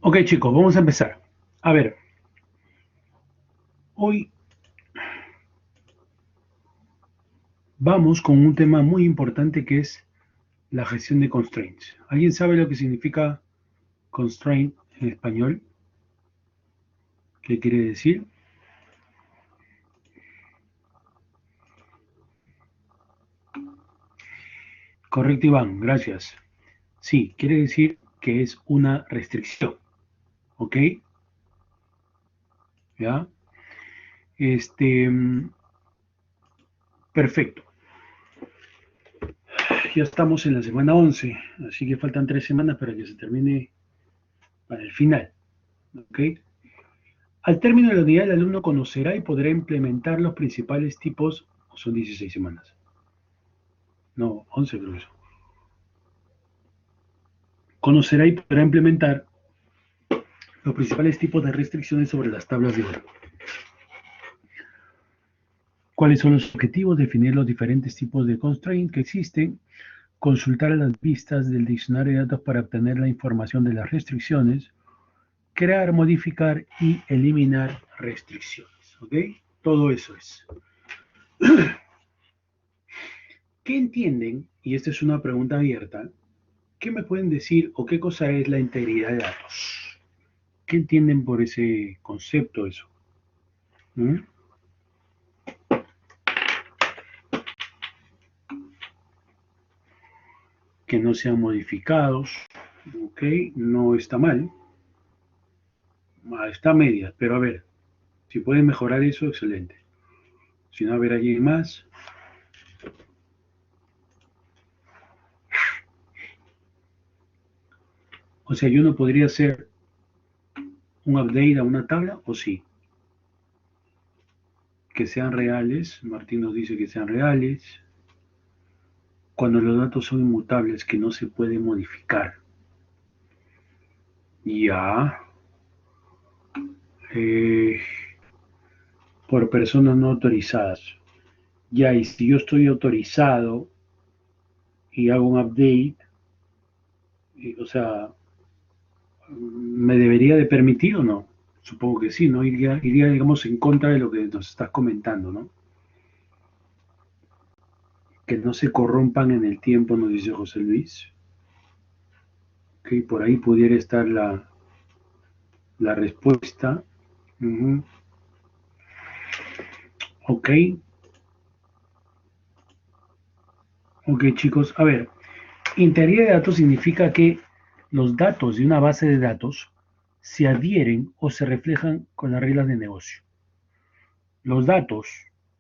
Ok, chicos, vamos a empezar. A ver, hoy vamos con un tema muy importante que es la gestión de constraints. ¿Alguien sabe lo que significa constraint en español? ¿Qué quiere decir? Correcto, Iván, gracias. Sí, quiere decir que es una restricción. ¿Ok? ¿Ya? Este, perfecto. Ya estamos en la semana 11, así que faltan 3 semanas para que se termine para el final. ¿Ok? Al término de la unidad, el alumno conocerá y podrá implementar los principales tipos, o son 16 semanas, no, 11 creo que son. Conocerá y podrá implementar los principales tipos de restricciones sobre las tablas de oro. ¿Cuáles son los objetivos? Definir los diferentes tipos de constraint que existen, consultar las vistas del diccionario de datos para obtener la información de las restricciones, crear, modificar y eliminar restricciones. ¿Ok? Todo eso es. ¿Qué entienden? Y esta es una pregunta abierta. ¿Qué me pueden decir o qué cosa es la integridad de datos? ¿Qué entienden por ese concepto eso? ¿Mm? Que no sean modificados, ¿ok? No está mal, está a medias, pero a ver, si pueden mejorar eso, excelente. Si no, a ver alguien más. O sea, yo no podría hacer un update a una tabla, o sí, que sean reales. Martín nos dice que sean reales. Cuando los datos son inmutables, que no se puede modificar. Ya. Eh, por personas no autorizadas. Ya, y si yo estoy autorizado y hago un update, o sea, ¿me debería de permitir o no? Supongo que sí, ¿no? Iría, digamos, en contra de lo que nos estás comentando, ¿no? Que no se corrompan en el tiempo, nos dice José Luis. Que por ahí pudiera estar la respuesta. Ujú. Ok, ok, chicos. A ver, integridad de datos significa que los datos de una base de datos se adhieren o se reflejan con las reglas de negocio. Los datos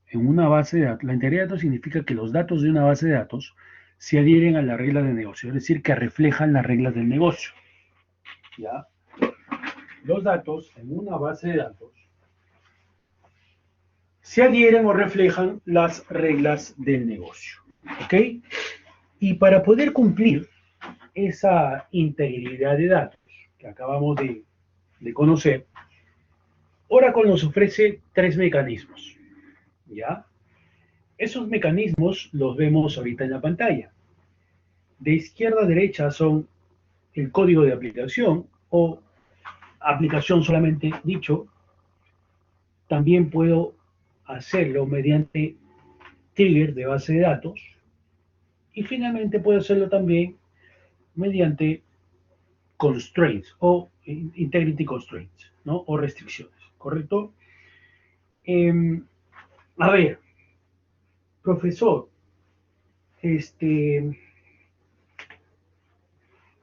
en una base de datos, la integridad de datos significa que los datos de una base de datos se adhieren a las reglas de negocio, es decir, que reflejan las reglas del negocio. ¿Ya? Los datos en una base de datos se adhieren o reflejan las reglas del negocio. ¿Ok? Y para poder cumplir esa integridad de datos que acabamos de conocer, Oracle nos ofrece 3 mecanismos. ¿Ya? Esos mecanismos los vemos ahorita en la pantalla. De izquierda a derecha son el código de aplicación o aplicación solamente dicho. También puedo hacerlo mediante trigger de base de datos y finalmente puedo hacerlo también mediante constraints o integrity constraints, ¿no? O restricciones, ¿correcto? Eh, a ver, profesor, este,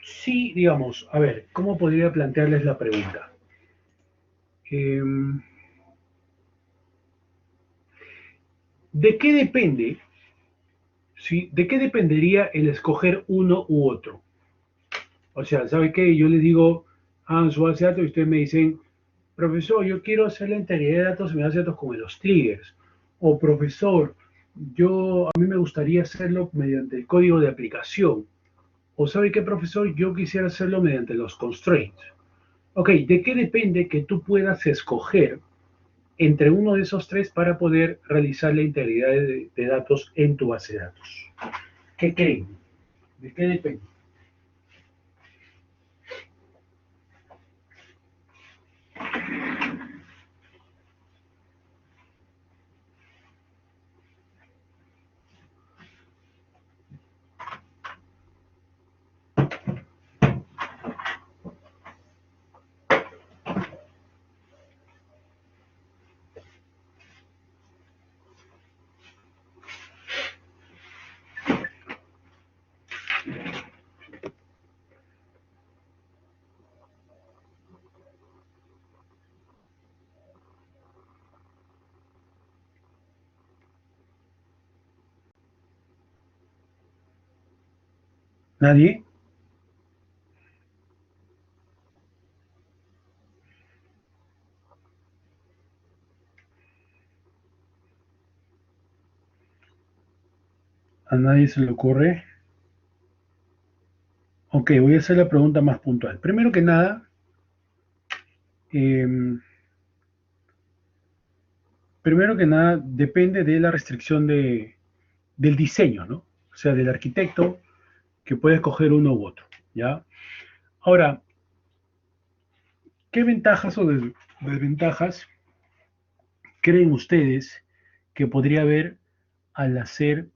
sí, digamos, a ver, ¿cómo podría plantearles la pregunta? Eh, ¿De qué depende? ¿Sí? ¿De qué dependería el escoger uno u otro? O sea, ¿sabe qué? Yo les digo, hagan su base de datos y ustedes me dicen, profesor, yo quiero hacer la integridad de datos en mi base de datos como en los triggers. O profesor, a mí me gustaría hacerlo mediante el código de aplicación. O ¿sabe qué, profesor? Yo quisiera hacerlo mediante los constraints. Ok, ¿de qué depende que tú puedas escoger entre uno de esos tres para poder realizar la integridad de datos en tu base de datos? ¿Qué creen? ¿De qué depende? ¿Nadie? ¿A nadie se le ocurre? Ok, voy a hacer la pregunta más puntual. Primero que nada, em, depende de la restricción del diseño, ¿no? O sea, del arquitecto que puede escoger uno u otro, ¿ya? Ahora, ¿qué ventajas o desventajas creen ustedes que podría haber al hacer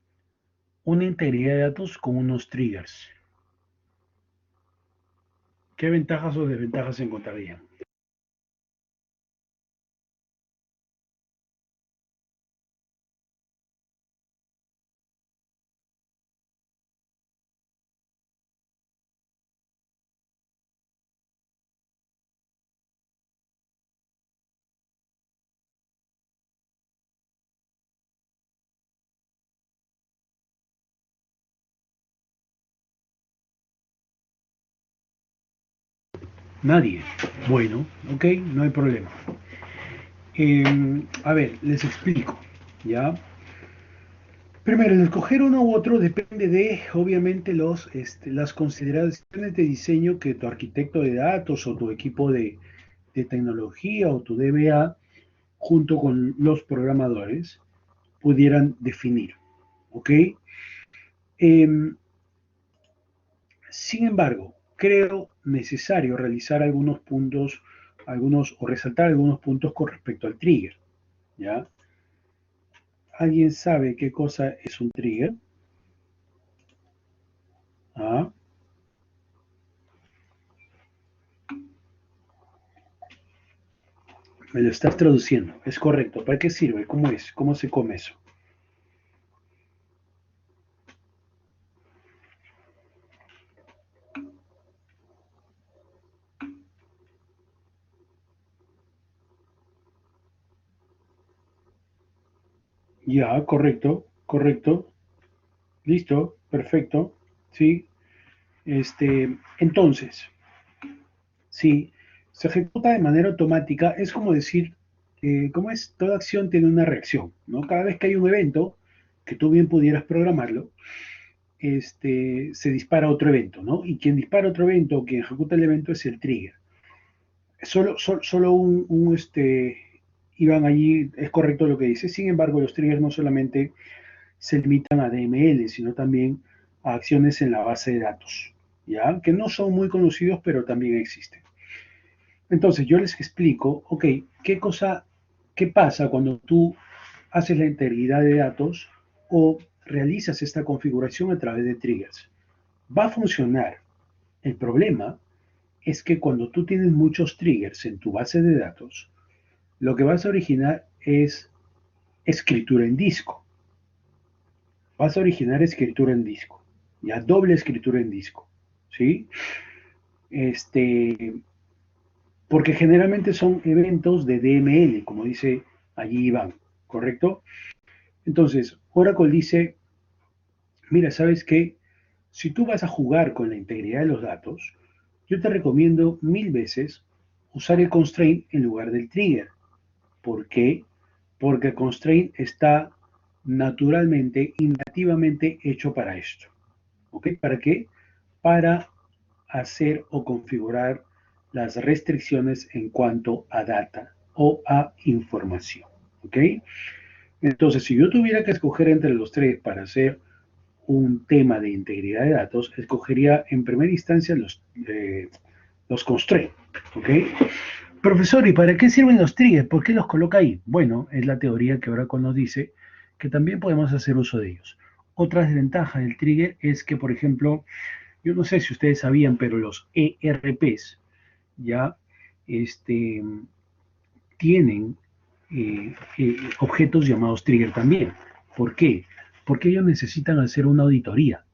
una integridad de datos con unos triggers? ¿Qué ventajas o desventajas se encontrarían? Nadie. Bueno, ok, no hay problema. A ver, les explico, ¿ya? Primero, el escoger uno u otro depende de, obviamente, las consideraciones de diseño que tu arquitecto de datos o tu equipo de tecnología o tu DBA, junto con los programadores, pudieran definir, ¿ok? Em, Sin embargo, creo necesario realizar algunos puntos, o resaltar algunos puntos con respecto al trigger, ¿ya? ¿Alguien sabe qué cosa es un trigger? ¿Ah? Me lo estás traduciendo. Es correcto. ¿Para qué sirve? ¿Cómo es? ¿Cómo se come eso? Ya, correcto, correcto. Listo, perfecto. Sí. Entonces, si se ejecuta de manera automática, es como decir, ¿cómo es? Toda acción tiene una reacción, ¿no? Cada vez que hay un evento, que tú bien pudieras programarlo, se dispara otro evento, ¿no? Y quien dispara otro evento, o quien ejecuta el evento es el trigger. Solo Iván allí es correcto lo que dice. Sin embargo, los triggers no solamente se limitan a DML, sino también a acciones en la base de datos, ¿ya? Que no son muy conocidos, pero también existen. Entonces, yo les explico, ok, qué pasa cuando tú haces la integridad de datos o realizas esta configuración a través de triggers. Va a funcionar. El problema es que cuando tú tienes muchos triggers en tu base de datos, lo que vas a originar es escritura en disco. Vas a originar escritura en disco, ya doble escritura en disco, ¿sí? Este, Porque generalmente son eventos de DML, como dice allí Iván, ¿correcto? Entonces, Oracle dice, mira, ¿sabes qué? Si tú vas a jugar con la integridad de los datos, yo te recomiendo mil veces usar el constraint en lugar del trigger. ¿Por qué? Porque el constraint está naturalmente y nativamente hecho para esto. ¿Ok? ¿Para qué? Para hacer o configurar las restricciones en cuanto a data o a información. ¿Ok? Entonces, si yo tuviera que escoger entre los tres para hacer un tema de integridad de datos, escogería en primera instancia los constraints. ¿Ok? Profesor, ¿y para qué sirven los triggers? ¿Por qué los coloca ahí? Bueno, es la teoría que Oracle nos dice que también podemos hacer uso de ellos. Otra desventaja del trigger es que, por ejemplo, yo no sé si ustedes sabían, pero los ERPs ya este, tienen objetos llamados trigger también. ¿Por qué? Porque ellos necesitan hacer una auditoría,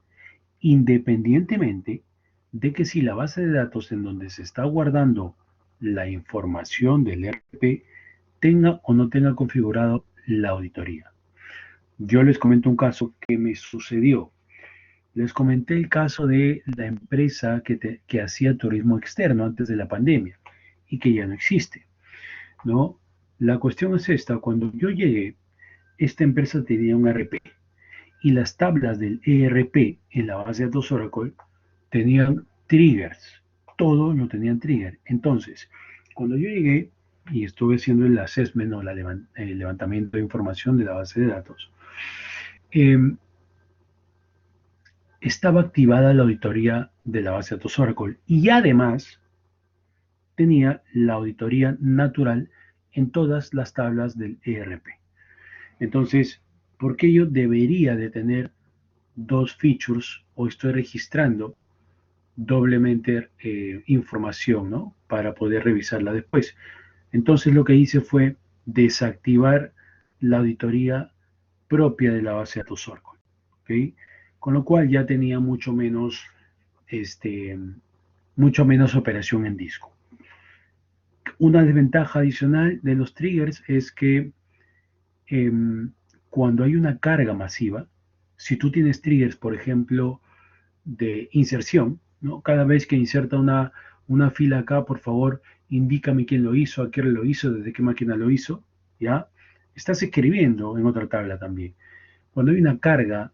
independientemente de que si la base de datos en donde se está guardando la información del ERP tenga o no tenga configurado la auditoría. Yo les comento un caso que me sucedió. Les comenté el caso de la empresa que hacía turismo externo antes de la pandemia y que ya no existe, ¿no? La cuestión es esta, cuando yo llegué, esta empresa tenía un ERP y las tablas del ERP en la base de datos Oracle tenían triggers, todo lo tenían trigger. Entonces, cuando yo llegué y estuve haciendo el assessment o el levantamiento de información de la base de datos, eh, estaba activada la auditoría de la base de datos Oracle y además tenía la auditoría natural en todas las tablas del ERP. Entonces, ¿por qué yo debería de tener dos features o estoy registrando doblemente información, ¿no? Para poder revisarla después. Entonces lo que hice fue desactivar la auditoría propia de la base de datos Oracle, ¿ok? Con lo cual ya tenía este, mucho menos operación en disco. Una desventaja adicional de los triggers es que eh, cuando hay una carga masiva, si tú tienes triggers, por ejemplo, de inserción, ¿no? Cada vez que inserta una fila acá, por favor, indícame quién lo hizo, a qué hora lo hizo, desde qué máquina lo hizo, ¿ya? Estás escribiendo en otra tabla también. Cuando hay una carga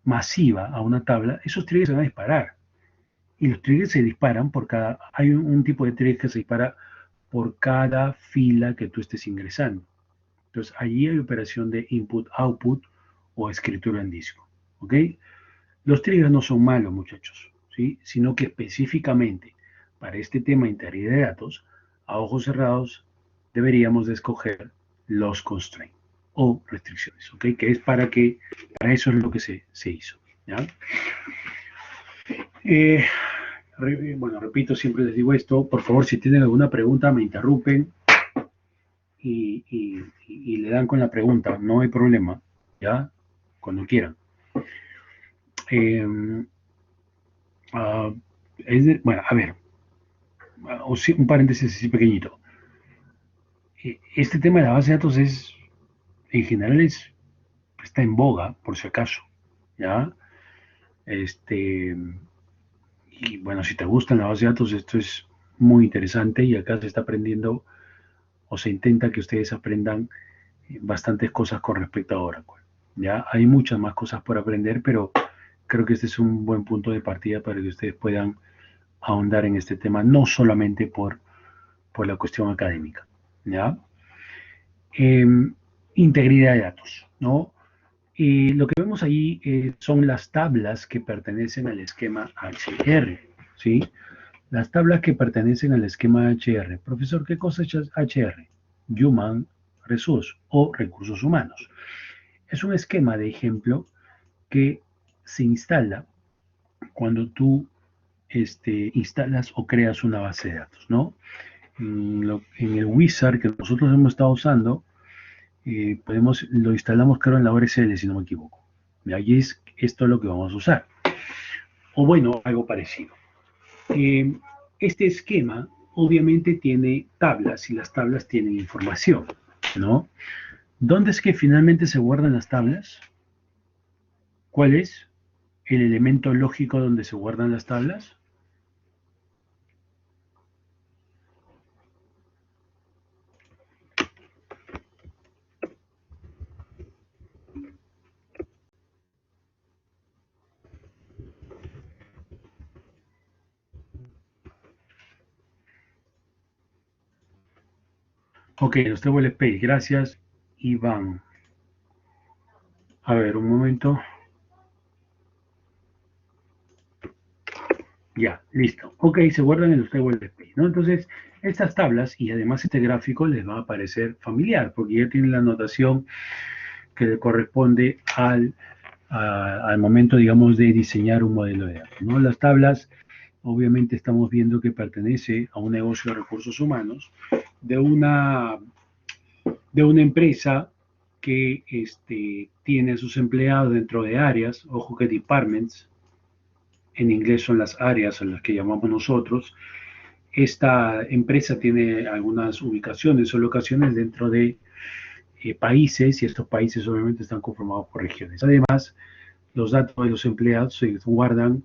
masiva a una tabla, esos triggers se van a disparar. Y los triggers se disparan hay un tipo de trigger que se dispara por cada fila que tú estés ingresando. Entonces, allí hay operación de input-output o escritura en disco, ¿ok? Los triggers no son malos, muchachos, ¿sí? Sino que específicamente para este tema de integridad de datos, a ojos cerrados, deberíamos de escoger los constraints o restricciones, ¿ok? Que es para eso es lo que se hizo, ¿ya? Bueno, repito, siempre les digo esto, por favor, si tienen alguna pregunta, me interrumpen y le dan con la pregunta, no hay problema, ¿ya? Cuando quieran. Bueno, a ver, un paréntesis así pequeñito. Este tema de la base de datos en general está en boga, por si acaso, ¿ya? Y bueno, si te gustan la base de datos, esto es muy interesante y acá se está aprendiendo o se intenta que ustedes aprendan bastantes cosas con respecto a Oracle, ¿ya? Hay muchas más cosas por aprender, pero creo que este es un buen punto de partida para que ustedes puedan ahondar en este tema, no solamente por la cuestión académica, ¿ya? Eh, Integridad de datos, ¿no? Y lo que vemos ahí son las tablas que pertenecen al esquema HR, ¿sí? Las tablas que pertenecen al esquema HR. Profesor, ¿qué cosa es HR? Human Resource o recursos humanos. Es un esquema de ejemplo que se instala cuando tú instalas o creas una base de datos, ¿no? En el Wizard que nosotros hemos estado usando, lo instalamos creo en la ORCL, si no me equivoco. De allí es esto lo que vamos a usar. O bueno, algo parecido. Este esquema obviamente tiene tablas y las tablas tienen información, ¿no? ¿Dónde es que finalmente se guardan las tablas? ¿Cuál es el elemento lógico donde se guardan las tablas? Ok, los table space, gracias, Iván. A ver, un momento. Ya, listo. Ok, se guardan en los table space, ¿no? Entonces, estas tablas y además este gráfico les va a parecer familiar porque ya tienen la notación que le corresponde al momento, digamos, de diseñar un modelo de datos, ¿no? Las tablas, obviamente, estamos viendo que pertenece a un negocio de recursos humanos de una empresa que tiene a sus empleados dentro de áreas, ojo que departments, en inglés son las áreas a las que llamamos nosotros. Esta empresa tiene algunas ubicaciones o locaciones dentro de países y estos países obviamente están conformados por regiones. Además, los datos de los empleados se guardan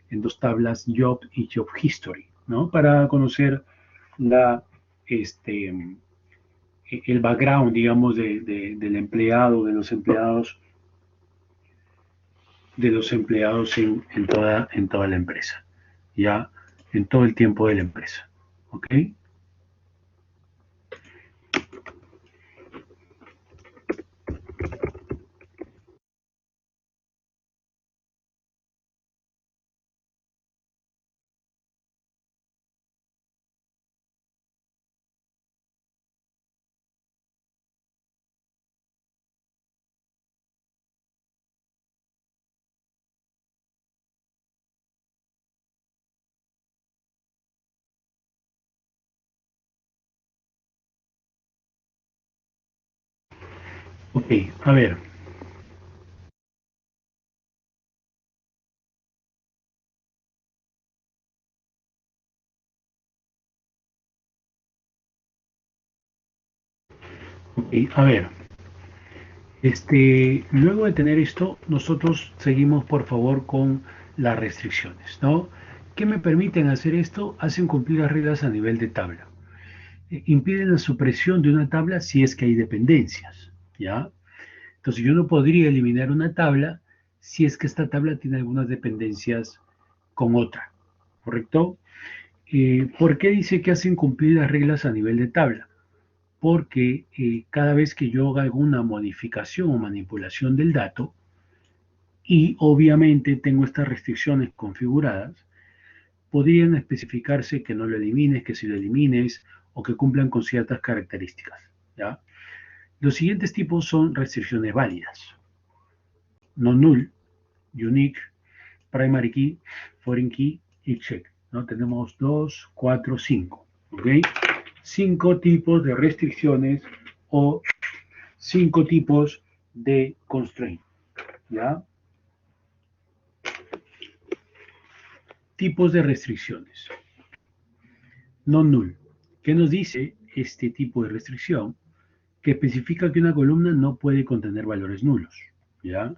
en dos tablas, Job y Job History, ¿no? Para conocer la, este, el background, digamos, del empleado, de los empleados en toda la empresa, ya en todo el tiempo de la empresa. ¿Ok? Ok, a ver. Ok, a ver. Luego de tener esto, nosotros seguimos, por favor, con las restricciones, ¿no? ¿Qué me permiten hacer esto? Hacen cumplir las reglas a nivel de tabla. Impiden la supresión de una tabla si es que hay dependencias, ¿ya? Entonces yo no podría eliminar una tabla si es que esta tabla tiene algunas dependencias con otra, ¿correcto? ¿Por qué dice que hacen cumplir las reglas a nivel de tabla? Porque cada vez que yo haga alguna modificación o manipulación del dato, y obviamente tengo estas restricciones configuradas, podrían especificarse que no lo elimines, que si lo elimines o que cumplan con ciertas características, ¿ya? Los siguientes tipos son restricciones válidas: non-null, unique, primary key, foreign key y check, ¿no? Tenemos 2, 4, 5, ¿ok? 5 tipos de restricciones o 5 tipos de constraint, ¿ya? Tipos de restricciones. Non-null. ¿Qué nos dice este tipo de restricción? Que especifica que una columna no puede contener valores nulos, ¿ya?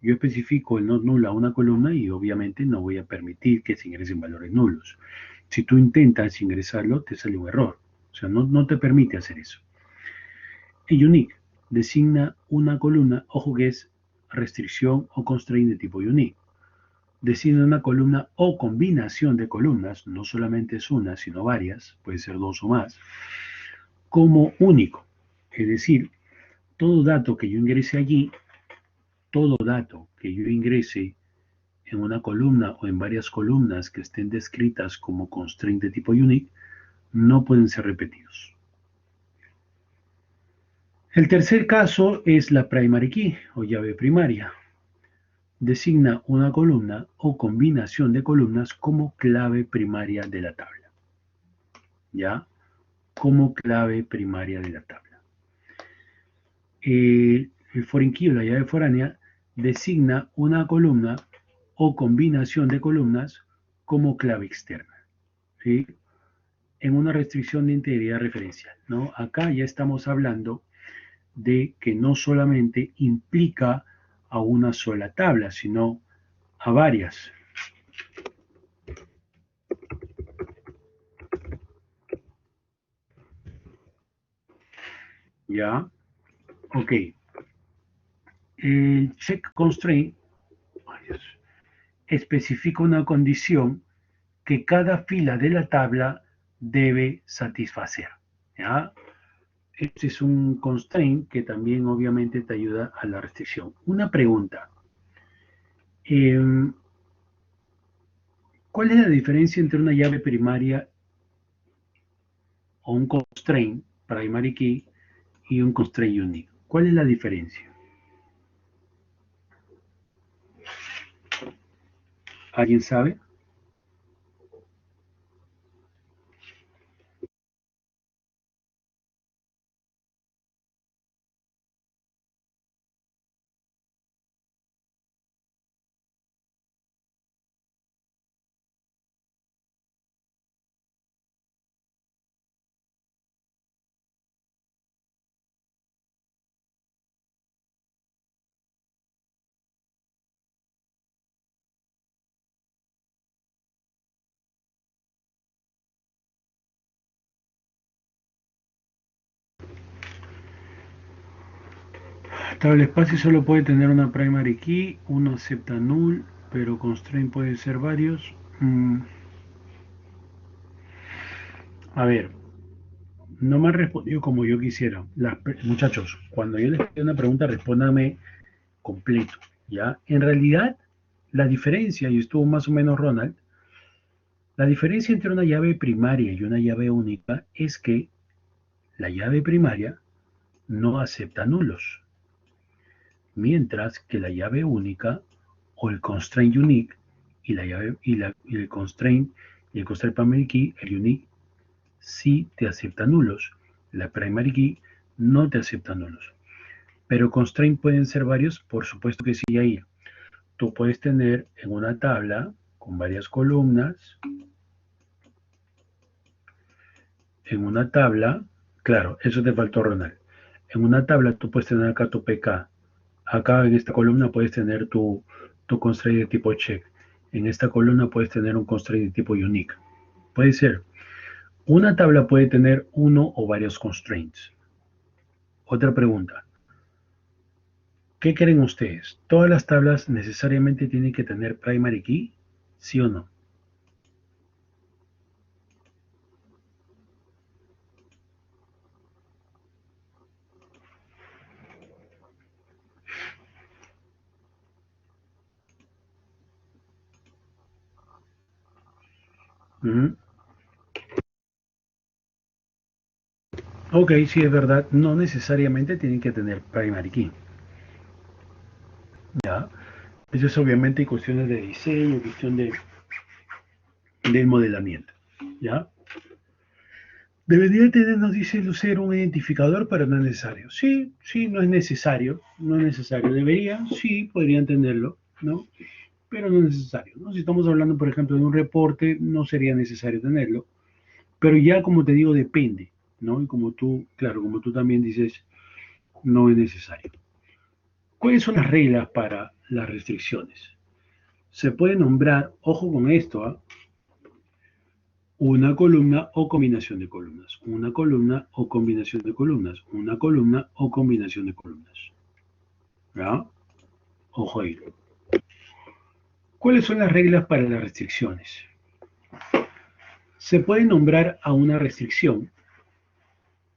Yo especifico el not null a una columna y obviamente no voy a permitir que se ingresen valores nulos. Si tú intentas ingresarlo, te sale un error. O sea, no te permite hacer eso. Y unique designa una columna, ojo que es restricción o constraint de tipo unique. Designa una columna o combinación de columnas, no solamente es una, sino varias, puede ser dos o más, como único. Es decir, todo dato que yo ingrese allí, todo dato que yo ingrese en una columna o en varias columnas que estén descritas como constraint de tipo unique, no pueden ser repetidos. El tercer caso es la primary key o llave primaria. Designa una columna o combinación de columnas como clave primaria de la tabla. ¿Ya? Como clave primaria de la tabla. El foreign key o la llave foránea designa una columna o combinación de columnas como clave externa, ¿sí? En una restricción de integridad referencial, ¿no? Acá ya estamos hablando de que no solamente implica a una sola tabla, sino a varias. ¿Ya? Ok. El check constraint especifica una condición que cada fila de la tabla debe satisfacer. ¿Ya? Este es un constraint que también obviamente te ayuda a la restricción. Una pregunta. Eh, ¿Cuál es la diferencia entre una llave primaria o un constraint, primary key, y un constraint unique? ¿Cuál es la diferencia? ¿Alguien sabe? Estable espacio solo puede tener una primary key, uno acepta null, pero constraint puede ser varios. A ver, no me han respondido como yo quisiera. Muchachos, cuando yo les pido una pregunta, respóndame completo, ¿ya? En realidad, la diferencia, y estuvo más o menos Ronald, la diferencia entre una llave primaria y una llave única es que la llave primaria no acepta nulos, mientras que la llave única o el constraint unique y la llave y el constraint primary key, el unique, sí te acepta nulos. La primary key no te acepta nulos. Pero constraint pueden ser varios, por supuesto que sí hay. Tú puedes tener en una tabla con varias columnas, en una tabla, claro, eso te faltó, Ronald. En una tabla tú puedes tener acá tu PK. Acá en esta columna puedes tener tu constraint de tipo check. En esta columna puedes tener un constraint de tipo unique. Puede ser. Una tabla puede tener uno o varios constraints. Otra pregunta. ¿Qué creen ustedes? ¿Todas las tablas necesariamente tienen que tener primary key? ¿Sí o no? Ujú. Ok, sí es verdad. No necesariamente tienen que tener primary key. ¿Ya? Eso es obviamente cuestiones de diseño, cuestión del modelamiento. ¿Ya? Debería tener, nos dice Lucero, un identificador, pero no es necesario. Sí, sí, no es necesario. No es necesario. Debería, sí, podrían tenerlo, ¿no? Pero no es necesario, ¿no? Si estamos hablando, por ejemplo, de un reporte, no sería necesario tenerlo. Pero ya, como te digo, depende, ¿no? Y como tú, claro, como tú también dices, no es necesario. ¿Cuáles son las reglas para las restricciones? Se puede nombrar, ojo con esto, ¿ah? Una columna o combinación de columnas, una columna o combinación de columnas, una columna o combinación de columnas. ¿Ya? Ojo ahí. ¿Cuáles son las reglas para las restricciones? Se puede nombrar a una restricción,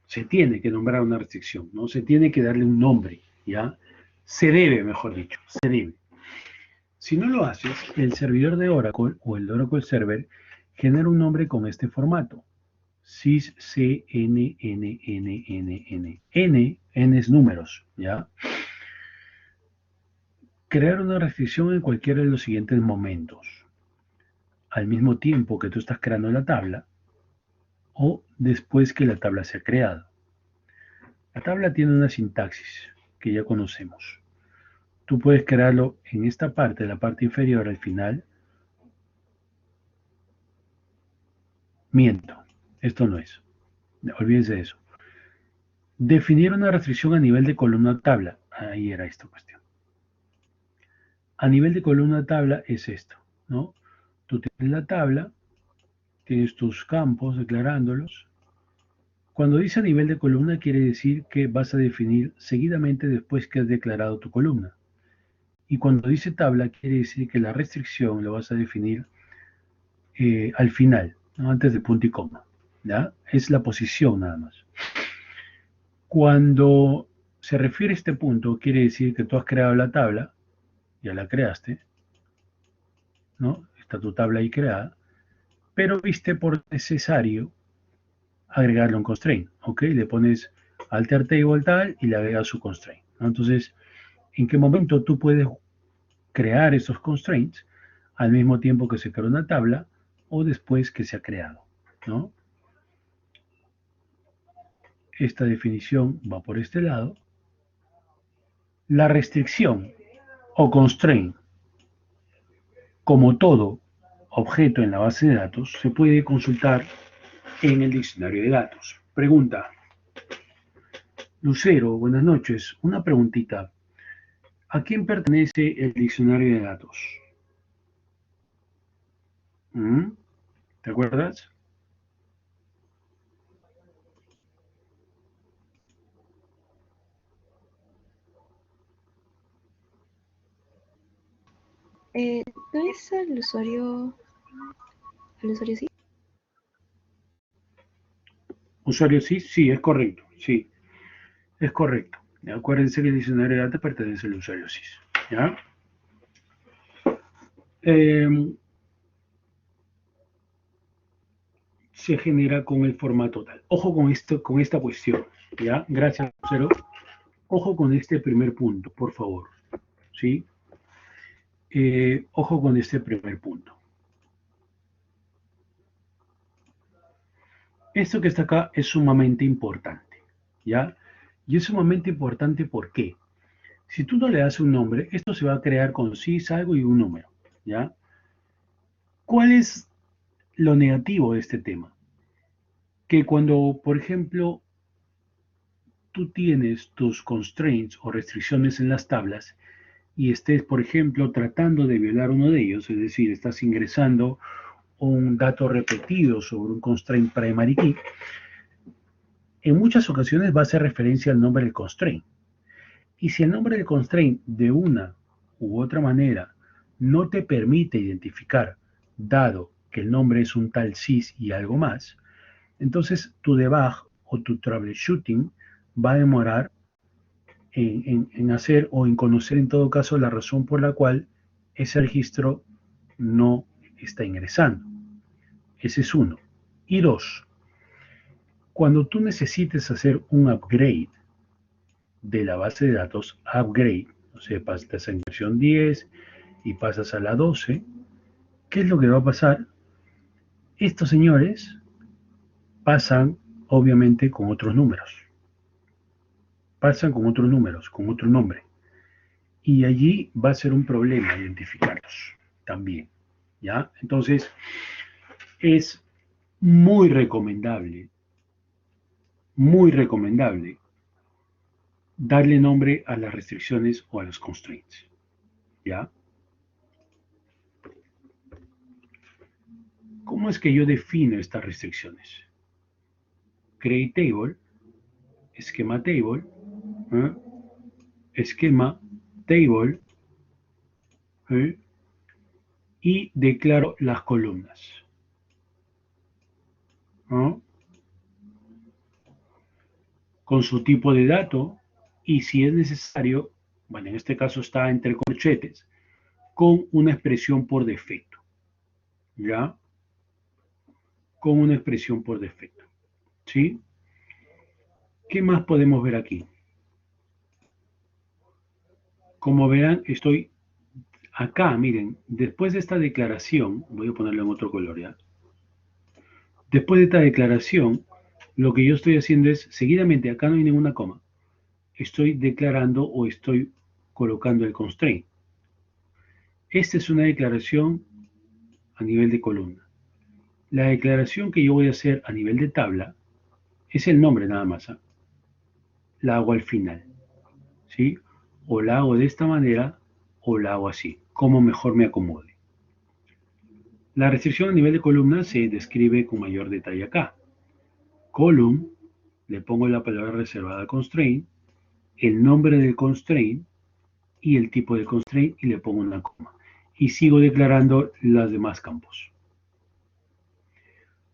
se tiene que nombrar a una restricción, ¿no? Se tiene que darle un nombre, ¿ya? Se debe, mejor dicho, se debe. Si no lo haces, el servidor de Oracle o el de Oracle Server genera un nombre con este formato. Sys C N N N N N. N es números, ¿ya? Crear una restricción en cualquiera de los siguientes momentos. Al mismo tiempo que tú estás creando la tabla o después que la tabla se ha creado. La tabla tiene una sintaxis que ya conocemos. Tú puedes crearlo en esta parte, la parte inferior al final. Miento, esto no es. Olvídense de eso. Definir una restricción a nivel de columna tabla. Ahí era esta cuestión. A nivel de columna tabla es esto, ¿no? Tú tienes la tabla, tienes tus campos declarándolos. Cuando dice a nivel de columna quiere decir que vas a definir seguidamente después que has declarado tu columna. Y cuando dice tabla quiere decir que la restricción lo vas a definir al final, ¿no? Antes de punto y coma. ¿Ya? Es la posición nada más. Cuando se refiere a este punto, quiere decir que tú has creado la tabla, ya la creaste, ¿no? Está tu tabla ahí creada, pero viste por necesario agregarle un constraint, ¿ok? Le pones alter table tal y le agregas su constraint, ¿no? Entonces, ¿en qué momento tú puedes crear esos constraints al mismo tiempo que se crea una tabla o después que se ha creado, ¿no? Esta definición va por este lado. La restricción o constraint, como todo objeto en la base de datos, se puede consultar en el diccionario de datos. Pregunta. Lucero, buenas noches. Una preguntita. ¿A quién pertenece el diccionario de datos? ¿Mm? ¿Te acuerdas? ¿No es al usuario sí? Usuario sí, sí, es correcto, sí, es correcto. Acuérdense que el diccionario de datos pertenece al usuario SIS, ¿ya? Se genera con el formato tal. Ojo con esto, con esta cuestión, ¿ya? Gracias, Lucero. Ojo con este primer punto, por favor, ¿sí? Ojo con este primer punto. Esto que está acá es sumamente importante, ¿ya? Y es sumamente importante ¿por qué? Si tú no le das un nombre, esto se va a crear con SIS, algo y un número, ¿ya? ¿Cuál es lo negativo de este tema? Que cuando, por ejemplo, tú tienes tus constraints o restricciones en las tablas y estés, por ejemplo, tratando de violar uno de ellos, es decir, estás ingresando un dato repetido sobre un constraint primary key, en muchas ocasiones va a hacer referencia al nombre del constraint. Y si el nombre del constraint de una u otra manera no te permite identificar, dado que el nombre es un tal sys y algo más, entonces tu debug o tu troubleshooting va a demorar en hacer o en conocer en todo caso la razón por la cual ese registro no está ingresando. Ese es uno. Y dos, cuando tú necesites hacer un upgrade de la base de datos, upgrade, o sea, pasas en versión 10 y pasas a la 12, ¿qué es lo que va a pasar? Estos señores pasan obviamente con otros números, pasan con otros números, con otro nombre. Y allí va a ser un problema identificarlos también, ¿ya? Entonces, es muy recomendable darle nombre a las restricciones o a los constraints, ¿ya? ¿Cómo es que yo defino estas restricciones? Create table, esquema table, ¿eh? Esquema table, ¿eh? Y declaro las columnas, ¿no? Con su tipo de dato y si es necesario, bueno, en este caso está entre corchetes, con una expresión por defecto, ¿ya? Con una expresión por defecto, ¿sí? ¿Qué más podemos ver aquí? Como verán, estoy acá, miren, después de esta declaración, voy a ponerlo en otro color, ¿ya? Después de esta declaración, lo que yo estoy haciendo es, seguidamente, acá no hay ninguna coma, estoy declarando o estoy colocando el constraint. Esta es una declaración a nivel de columna. La declaración que yo voy a hacer a nivel de tabla es el nombre nada más, ¿eh? La hago al final, ¿sí? O la hago de esta manera o la hago así, como mejor me acomode. La restricción a nivel de columna se describe con mayor detalle acá. Column, le pongo la palabra reservada constraint, el nombre del constraint y el tipo de constraint y le pongo una coma. Y sigo declarando los demás campos.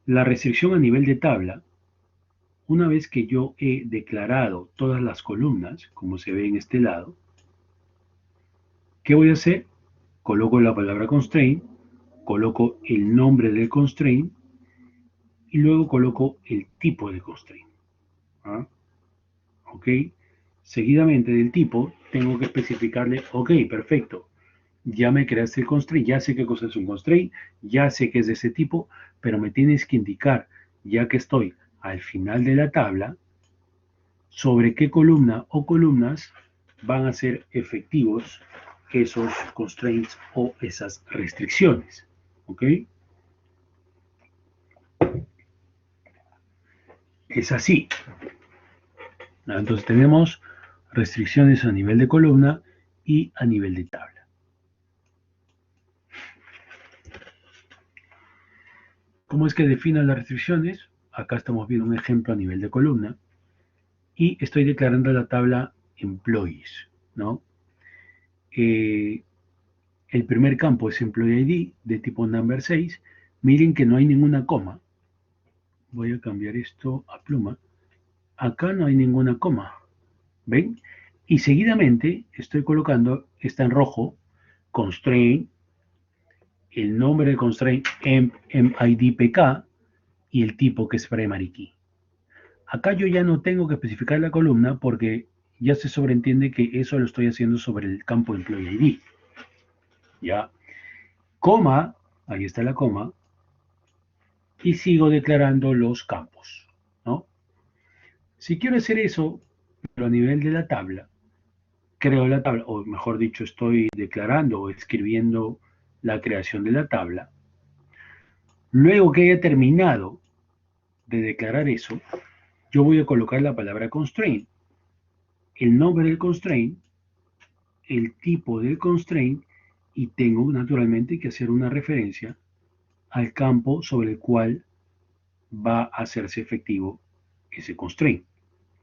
La restricción a nivel de tabla, una vez que yo he declarado todas las columnas, como se ve en este lado, ¿qué voy a hacer? Coloco la palabra constraint, coloco el nombre del constraint y luego coloco el tipo de constraint. ¿Ah? ¿Ok? Seguidamente del tipo, tengo que especificarle, ok, perfecto, ya me creaste el constraint, ya sé qué cosa es un constraint, ya sé que es de ese tipo, pero me tienes que indicar, ya que estoy al final de la tabla, sobre qué columna o columnas van a ser efectivos esos constraints o esas restricciones. ¿Ok? Es así. Entonces tenemos restricciones a nivel de columna y a nivel de tabla. ¿Cómo es que defino las restricciones? Acá estamos viendo un ejemplo a nivel de columna y estoy declarando la tabla employees, ¿no? El primer campo es Employee ID de tipo number 6. Miren que no hay ninguna coma. Voy a cambiar esto a pluma. Acá no hay ninguna coma. ¿Ven? Y seguidamente estoy colocando, está en rojo, constraint, el nombre de constraint MIDPK y el tipo que es primary key. Acá yo ya no tengo que especificar la columna porque ya se sobreentiende que eso lo estoy haciendo sobre el campo Employee ID. Ya. Coma, ahí está la coma, y sigo declarando los campos, ¿no? Si quiero hacer eso, pero a nivel de la tabla, creo la tabla, o mejor dicho, estoy declarando o escribiendo la creación de la tabla. Luego que haya terminado de declarar eso, yo voy a colocar la palabra constraint, el nombre del constraint, el tipo del constraint, y tengo naturalmente que hacer una referencia al campo sobre el cual va a hacerse efectivo ese constraint,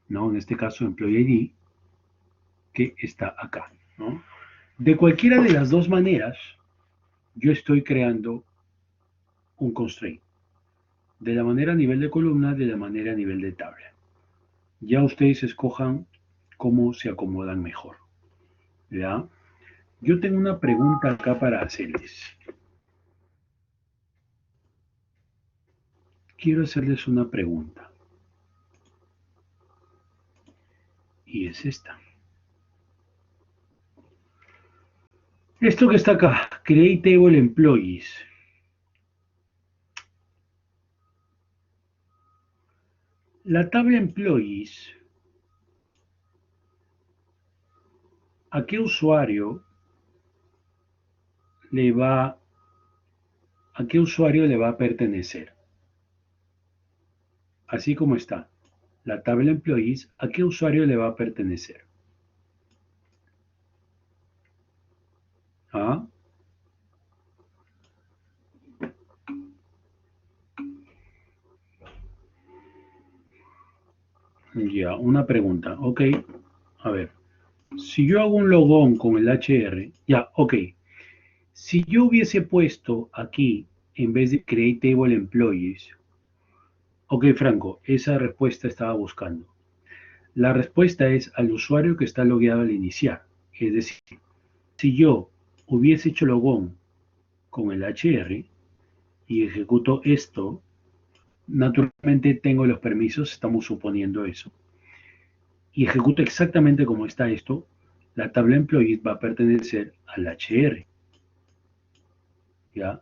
¿no? En este caso, Employee ID, que está acá, ¿no? De cualquiera de las dos maneras, yo estoy creando un constraint. De la manera a nivel de columna, de la manera a nivel de tabla. Ya ustedes escojan cómo se acomodan mejor. ¿Ya? Yo tengo una pregunta acá para hacerles. Quiero hacerles una pregunta. Y es esta. Esto que está acá, Create Table Employees. La tabla Employees, ¿a qué usuario le va a pertenecer? Así como está. La tabla Employees, ¿a qué usuario le va a pertenecer? ¿Ah? Ya, una pregunta. Ok, a ver. Si yo hago un logón con el HR, ya, ok. Si yo hubiese puesto aquí, en vez de Create Table Employees, ok, Franco, esa respuesta estaba buscando. La respuesta es al usuario que está logueado al iniciar. Es decir, si yo hubiese hecho logón con el HR y ejecuto esto, naturalmente tengo los permisos, estamos suponiendo eso, y ejecuto exactamente como está esto, la tabla Employees va a pertenecer al HR. ¿Ya?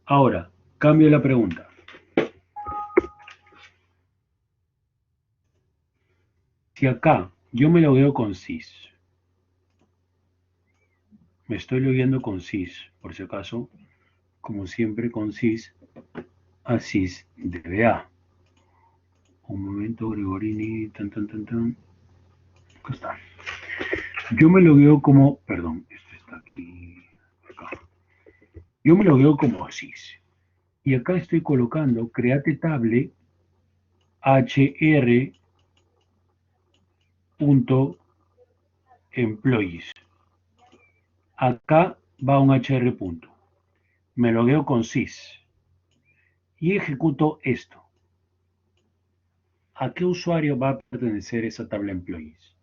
Ahora, cambio la pregunta. Si acá yo me logueo con sys, me estoy logueando con sys, por si acaso, como siempre con sys, a sys dba. Un momento, Gregorini, tan, tan, tan, tan. Acá está. Yo me logueo como, perdón, esto está aquí, acá. Yo me logueo como sys. Y acá estoy colocando create table hr.employees. Acá va un hr punto. Me logueo con sys y ejecuto esto. ¿A qué usuario va a pertenecer esa tabla employees?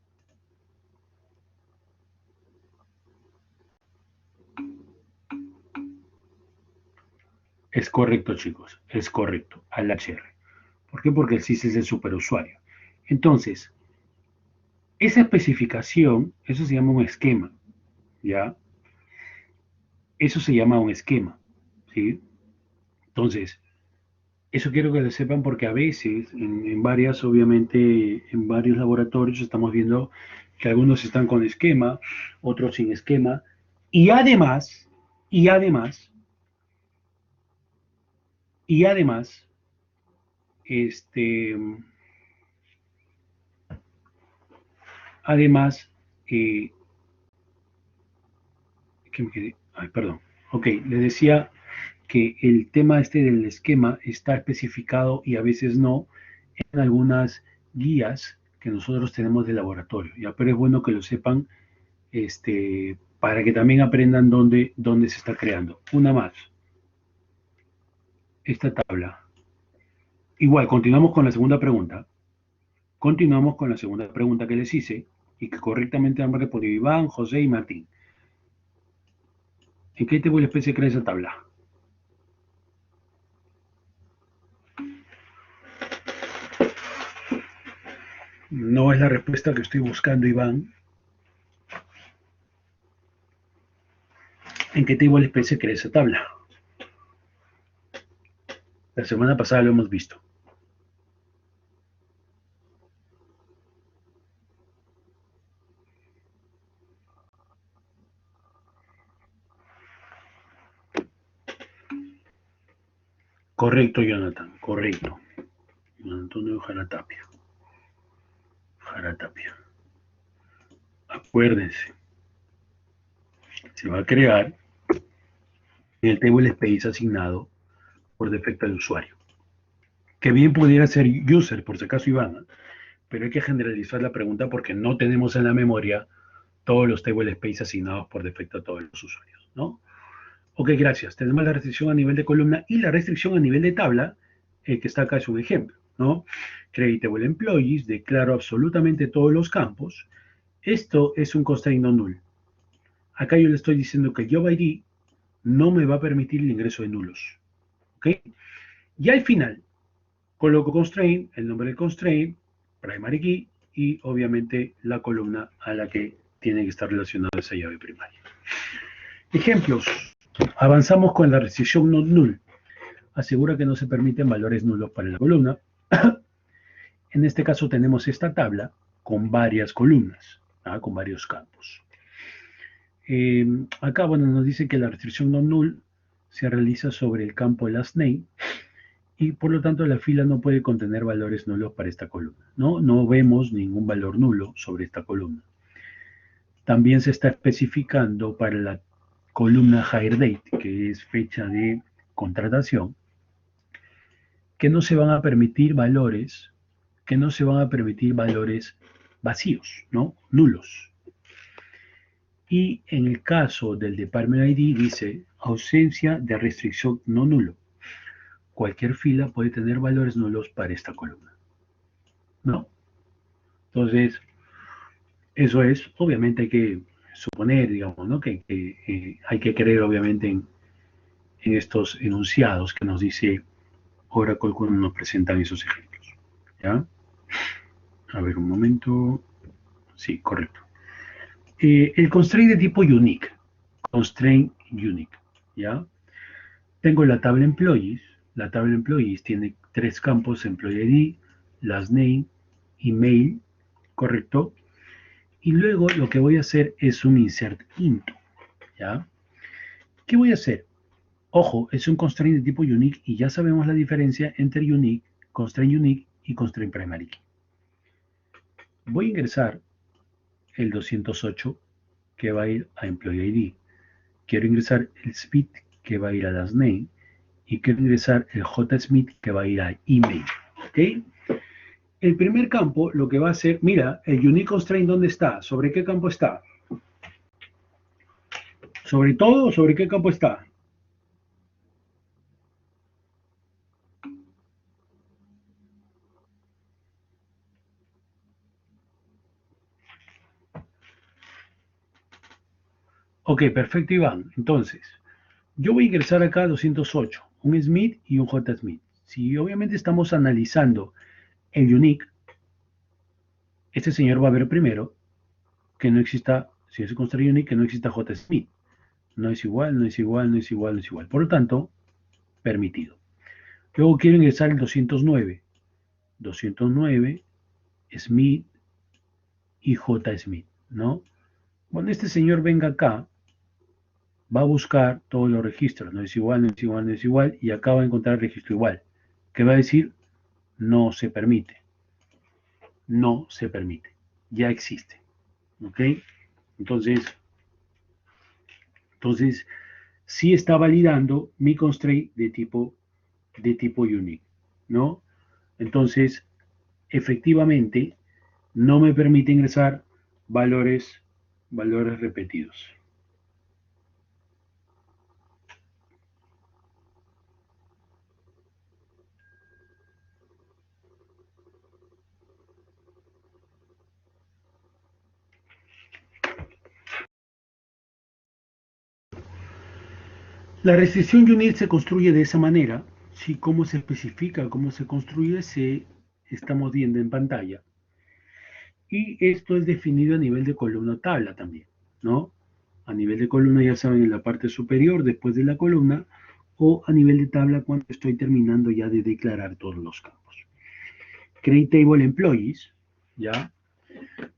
Es correcto, chicos, es correcto, al HR. ¿Por qué? Porque el sys es el superusuario. Entonces, esa especificación, eso se llama un esquema, ¿ya? Eso se llama un esquema, ¿sí? Entonces, eso quiero que lo sepan porque a veces, en varias, obviamente, en varios laboratorios estamos viendo que algunos están con esquema, otros sin esquema, y además, y además, y además, este, además, que me quedé, ay, perdón, ok, les decía que el tema este del esquema está especificado y a veces no en algunas guías que nosotros tenemos de laboratorio, ¿ya? Pero es bueno que lo sepan, este, para que también aprendan dónde se está creando. Una más. Esta tabla. Igual, continuamos con la segunda pregunta. Continuamos con la segunda pregunta que les hice y que correctamente han respondido Iván, José y Martín. ¿En qué tipo de especie crea esa tabla? No es la respuesta que estoy buscando, Iván. ¿En qué tipo de especie crea esa tabla? La semana pasada lo hemos visto. Correcto, Jonathan, correcto. Antonio Jaratapia. Jaratapia. Acuérdense, se va a crear el table space asignado por defecto al usuario. Que bien pudiera ser user, por si acaso Iván, pero hay que generalizar la pregunta porque no tenemos en la memoria todos los table space asignados por defecto a todos los usuarios, ¿no? Ok, gracias. Tenemos la restricción a nivel de columna y la restricción a nivel de tabla, que está acá es un ejemplo, ¿no? Creditable Employees, declaro absolutamente todos los campos. Esto es un constraint no null. Acá yo le estoy diciendo que el job ID no me va a permitir el ingreso de nulos, ¿ok? Y al final, coloco constraint, el nombre del constraint, primary key y obviamente la columna a la que tiene que estar relacionada esa llave primaria. Ejemplos. Avanzamos con la restricción not null. Asegura que no se permiten valores nulos para la columna. En este caso tenemos esta tabla con varias columnas, con varios campos. Acá, bueno, nos dice que la restricción not null se realiza sobre el campo last name y por lo tanto la fila no puede contener valores nulos para esta columna. No vemos ningún valor nulo sobre esta columna. También se está especificando para la columna hire date, que es fecha de contratación, que no se van a permitir valores, vacíos, ¿no? Nulos. Y en el caso del Department ID dice ausencia de restricción no nulo. Cualquier fila puede tener valores nulos para esta columna. ¿No? Entonces, eso es, obviamente hay que suponer, digamos, ¿no? que hay que creer, obviamente, en estos enunciados que nos dice Oracle cuando nos presentan esos ejemplos. ¿Ya? A ver, un momento. Sí, correcto. El constraint de tipo unique. Constraint unique. ¿Ya? Tengo la tabla employees. La tabla employees tiene tres campos: employee ID, last name, email. ¿Correcto? Y luego lo que voy a hacer es un insert into. ¿Ya? ¿Qué voy a hacer? Ojo, es un constraint de tipo unique y ya sabemos la diferencia entre unique, constraint unique y constraint primary key. Voy a ingresar el 208 que va a ir a employee ID. Quiero ingresar el Smith que va a ir a last name y quiero ingresar el J Smith que va a ir a email. ¿Ok? El primer campo lo que va a hacer, mira, el unique constraint, ¿dónde está? ¿Sobre qué campo está? ¿Sobre todo o sobre qué campo está? Ok, perfecto, Iván. Entonces, yo voy a ingresar acá 208, un Smith y un J Smith. Si obviamente estamos analizando el unique, este señor va a ver primero que no exista, si es un constraint unique, que no exista J Smith. No es igual, no es igual, no es igual, no es igual. Por lo tanto, permitido. Luego quiero ingresar el 209. 209, Smith y J Smith, ¿no? Cuando este señor venga acá, va a buscar todos los registros. No es igual, no es igual, no es igual. Y acá va a encontrar el registro igual. ¿Qué va a decir? No se permite. No se permite. Ya existe. ¿Ok? Entonces sí está validando mi constraint de tipo unique, ¿no? Entonces, efectivamente, no me permite ingresar valores repetidos. La restricción UNIT se construye de esa manera. ¿Sí? ¿Cómo se especifica, cómo se construye? Estamos viendo en pantalla. Y esto es definido a nivel de columna o tabla también, ¿no? A nivel de columna, ya saben, en la parte superior, después de la columna, o a nivel de tabla cuando estoy terminando ya de declarar todos los campos. Create Table Employees, ¿ya?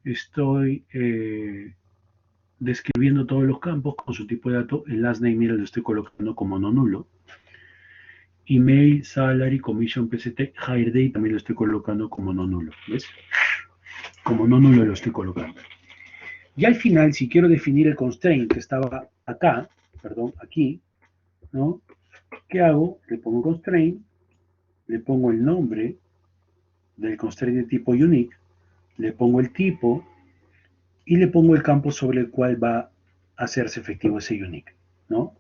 Estoy describiendo todos los campos con su tipo de dato. El last name, mira, lo estoy colocando como no nulo. Email, salary, commission, PCT, hire date, también lo estoy colocando como no nulo, ¿ves? Como no nulo lo estoy colocando. Y al final, si quiero definir el constraint que estaba acá, perdón, aquí, ¿no? ¿Qué hago? Le pongo constraint, le pongo el nombre del constraint de tipo unique, le pongo el tipo y le pongo el campo sobre el cual va a hacerse efectivo ese unique, ¿no?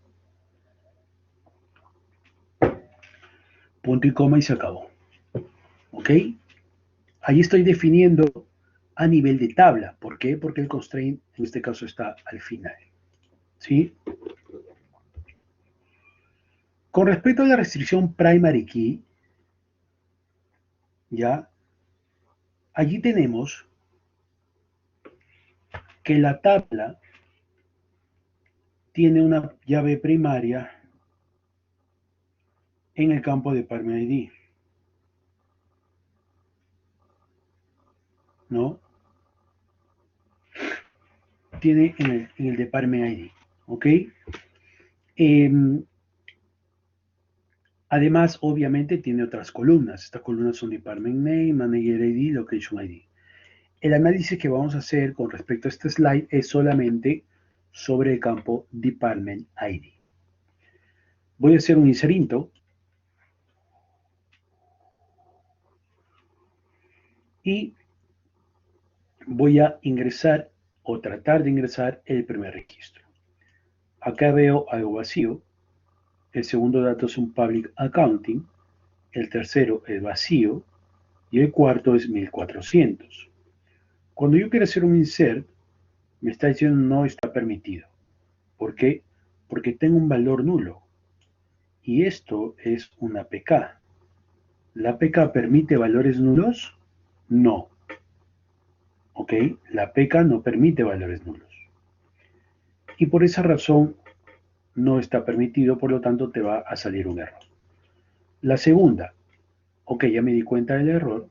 Punto y coma y se acabó. ¿Ok? Ahí estoy definiendo a nivel de tabla. ¿Por qué? Porque el constraint en este caso está al final. ¿Sí? Con respecto a la restricción primary key, ya, allí tenemos que la tabla tiene una llave primaria en el campo de Department ID, ¿no? Tiene en el Department ID, ¿ok? Eh, Además, obviamente, tiene otras columnas. Estas columnas son Department Name, Manager ID, Location ID. El análisis que vamos a hacer con respecto a este slide es solamente sobre el campo Department ID. Voy a hacer un inserinto y voy a ingresar o tratar de ingresar el primer registro. Acá veo algo vacío. El segundo dato es un Public Accounting. El tercero es vacío. Y el cuarto es 1400. Cuando yo quiero hacer un insert, me está diciendo no está permitido. ¿Por qué? Porque tengo un valor nulo. Y esto es una PK. ¿La PK permite valores nulos? No. ¿Ok? La PK no permite valores nulos. Y por esa razón no está permitido, por lo tanto te va a salir un error. La segunda, ok, ya me di cuenta del error,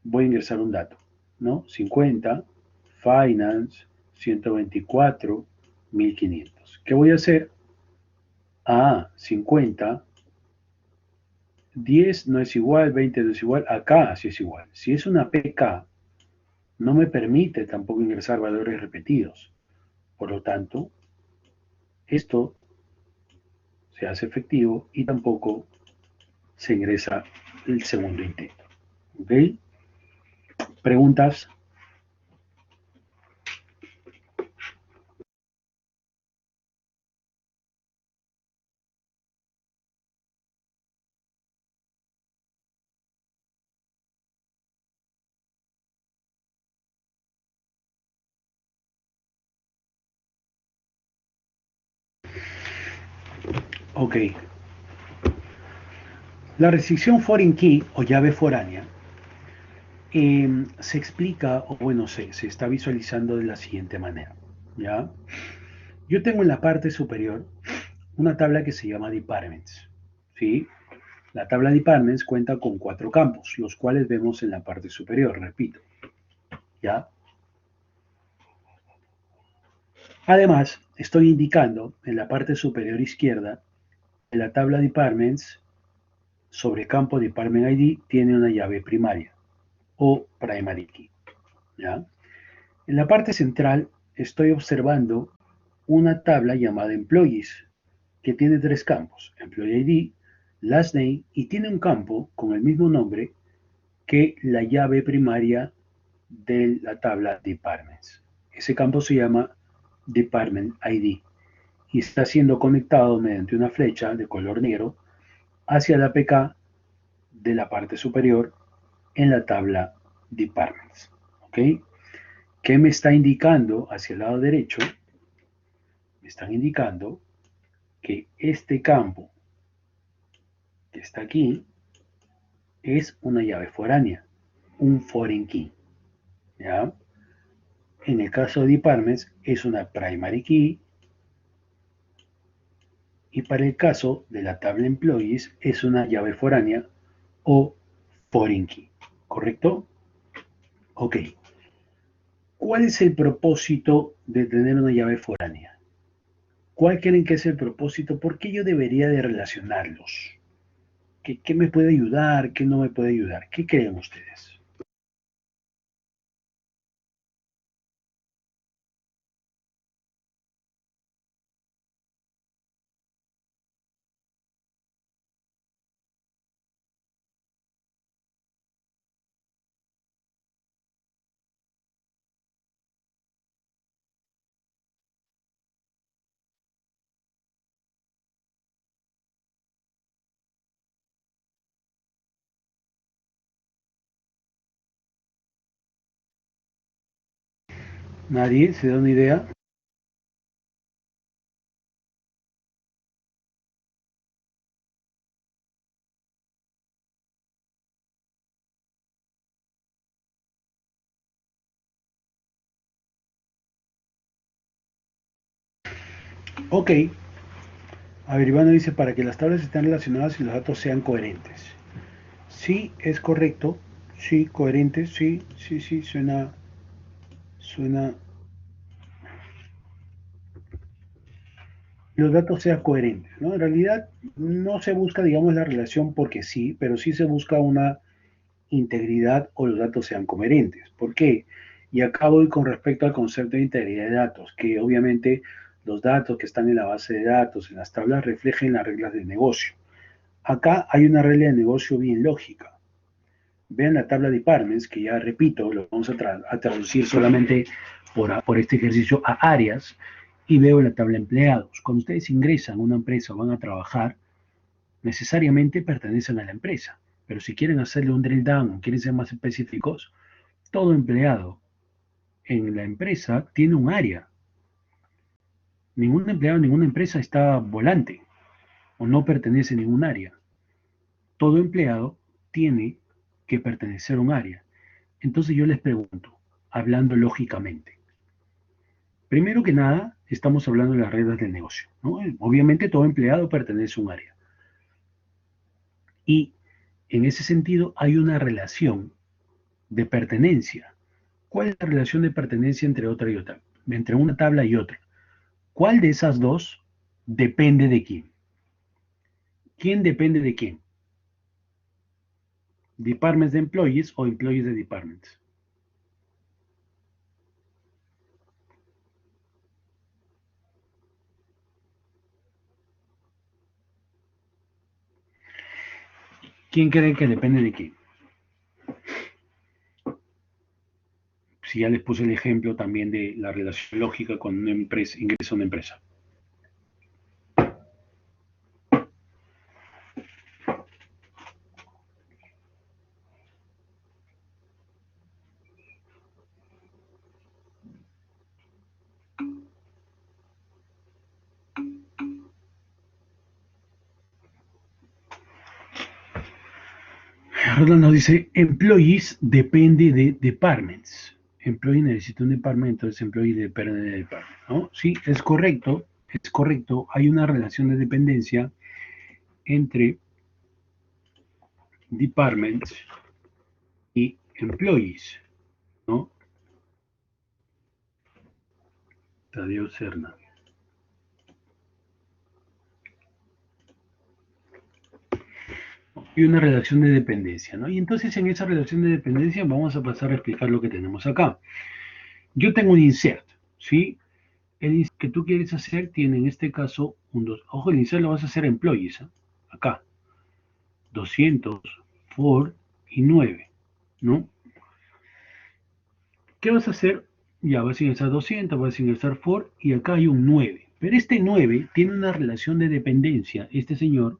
voy a ingresar un dato, ¿no? 50, finance, 124, 1500. ¿Qué voy a hacer? 50, 10 no es igual, 20 no es igual, acá sí es igual. Si es una PK, no me permite tampoco ingresar valores repetidos. Por lo tanto, esto se hace efectivo y tampoco se ingresa el segundo intento. ¿Ok? ¿Preguntas? Ok. La restricción foreign key o llave foránea se explica, o bueno, se está visualizando de la siguiente manera. ¿Ya? Yo tengo en la parte superior una tabla que se llama Departments. ¿Sí? La tabla Departments cuenta con 4 campos, los cuales vemos en la parte superior, repito. ¿Ya? Además, estoy indicando en la parte superior izquierda que la tabla Departments sobre campo Department ID tiene una llave primaria o primary key. ¿Ya? En la parte central estoy observando una tabla llamada Employees que tiene 3 campos, Employee ID, Last Name y tiene un campo con el mismo nombre que la llave primaria de la tabla Departments. Ese campo se llama Department ID y está siendo conectado mediante una flecha de color negro hacia la APK de la parte superior en la tabla Departments. ¿Ok? ¿Qué me está indicando hacia el lado derecho? Me están indicando que este campo que está aquí es una llave foránea, un foreign key. ¿Ya? En el caso de departments es una primary key y para el caso de la tabla employees es una llave foránea o foreign key. ¿Correcto? Ok. ¿Cuál es el propósito de tener una llave foránea? ¿Cuál creen que es el propósito? ¿Por qué yo debería de relacionarlos? ¿Qué me puede ayudar? ¿Qué no me puede ayudar? ¿Qué creen ustedes? ¿Nadie se da una idea? Ok. A ver, Iván dice para que las tablas estén relacionadas y los datos sean coherentes. Sí, es correcto. Sí, coherente. Sí, sí, sí, suena. Los datos sean coherentes, ¿no? En realidad no se busca, digamos, la relación porque sí, pero sí se busca una integridad o los datos sean coherentes. ¿Por qué? Y acá voy con respecto al concepto de integridad de datos, que obviamente los datos que están en la base de datos, en las tablas, reflejen las reglas del negocio. Acá hay una regla de negocio bien lógica. Vean la tabla de departments, que ya repito, lo vamos a traducir solamente por este ejercicio a áreas, y veo la tabla de empleados. Cuando ustedes ingresan a una empresa o van a trabajar, necesariamente pertenecen a la empresa. Pero si quieren hacerle un drill down o quieren ser más específicos, todo empleado en la empresa tiene un área. Ningún empleado en ninguna empresa está volante o no pertenece a ningún área. Todo empleado tiene que pertenecer a un área. Entonces yo les pregunto, hablando lógicamente, primero que nada, estamos hablando de las reglas del negocio, ¿no? Obviamente todo empleado pertenece a un área. Y en ese sentido hay una relación de pertenencia. ¿Cuál es la relación de pertenencia entre otra y otra? Entre una tabla y otra. ¿Cuál de esas dos depende de quién? ¿Quién depende de quién? ¿Departments de employees o employees de departments? ¿Quién cree que depende de quién? Si ya les puse el ejemplo también de la relación lógica con una empresa, ingreso a una empresa. Ronald nos dice, employees depende de departments. Employee necesita un departamento, entonces employee depende de department, ¿no? Sí, es correcto, es correcto. Hay una relación de dependencia entre departments y employees, ¿no? Tadeo Serna. Y una relación de dependencia, ¿no? Y entonces en esa relación de dependencia vamos a pasar a explicar lo que tenemos acá. Yo tengo un insert, ¿sí? El insert que tú quieres hacer tiene en este caso un 2. Ojo, el insert lo vas a hacer employees, ¿eh? Acá. 200, for y 9, ¿no? ¿Qué vas a hacer? Ya vas a ingresar 200, vas a ingresar for y acá hay un 9. Pero este 9 tiene una relación de dependencia, este señor,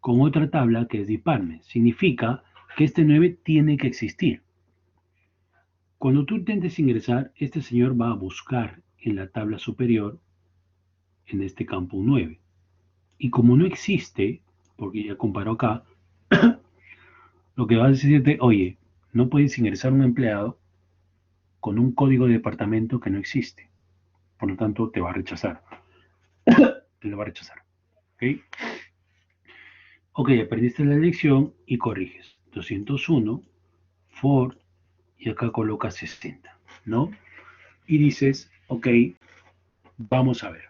con otra tabla que es department. Significa que este 9 tiene que existir. Cuando tú intentes ingresar, este señor va a buscar en la tabla superior en este campo un 9. Y como no existe, porque ya comparó acá, lo que va a decirte, oye, no puedes ingresar un empleado con un código de departamento que no existe. Por lo tanto, te va a rechazar. Te lo va a rechazar. ¿Ok? Ok, aprendiste la lección y corriges. 201, for, y acá colocas 60, ¿no? Y dices, ok, vamos a ver.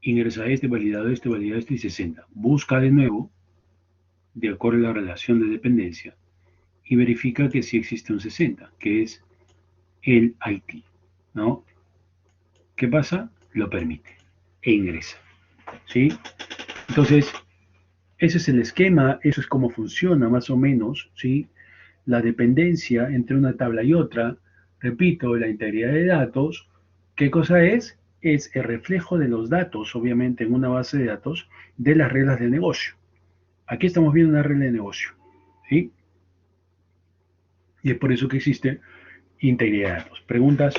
Ingresa validado este y 60. Busca de nuevo, de acuerdo a la relación de dependencia, y verifica que sí existe un 60, que es el IT, ¿no? ¿Qué pasa? Lo permite e ingresa, ¿sí? Entonces, ese es el esquema, eso es cómo funciona más o menos, ¿sí? La dependencia entre una tabla y otra, repito, la integridad de datos, ¿qué cosa es? Es el reflejo de los datos, obviamente, en una base de datos, de las reglas del negocio. Aquí estamos viendo una regla de negocio, ¿sí? Y es por eso que existe integridad de datos. ¿Preguntas?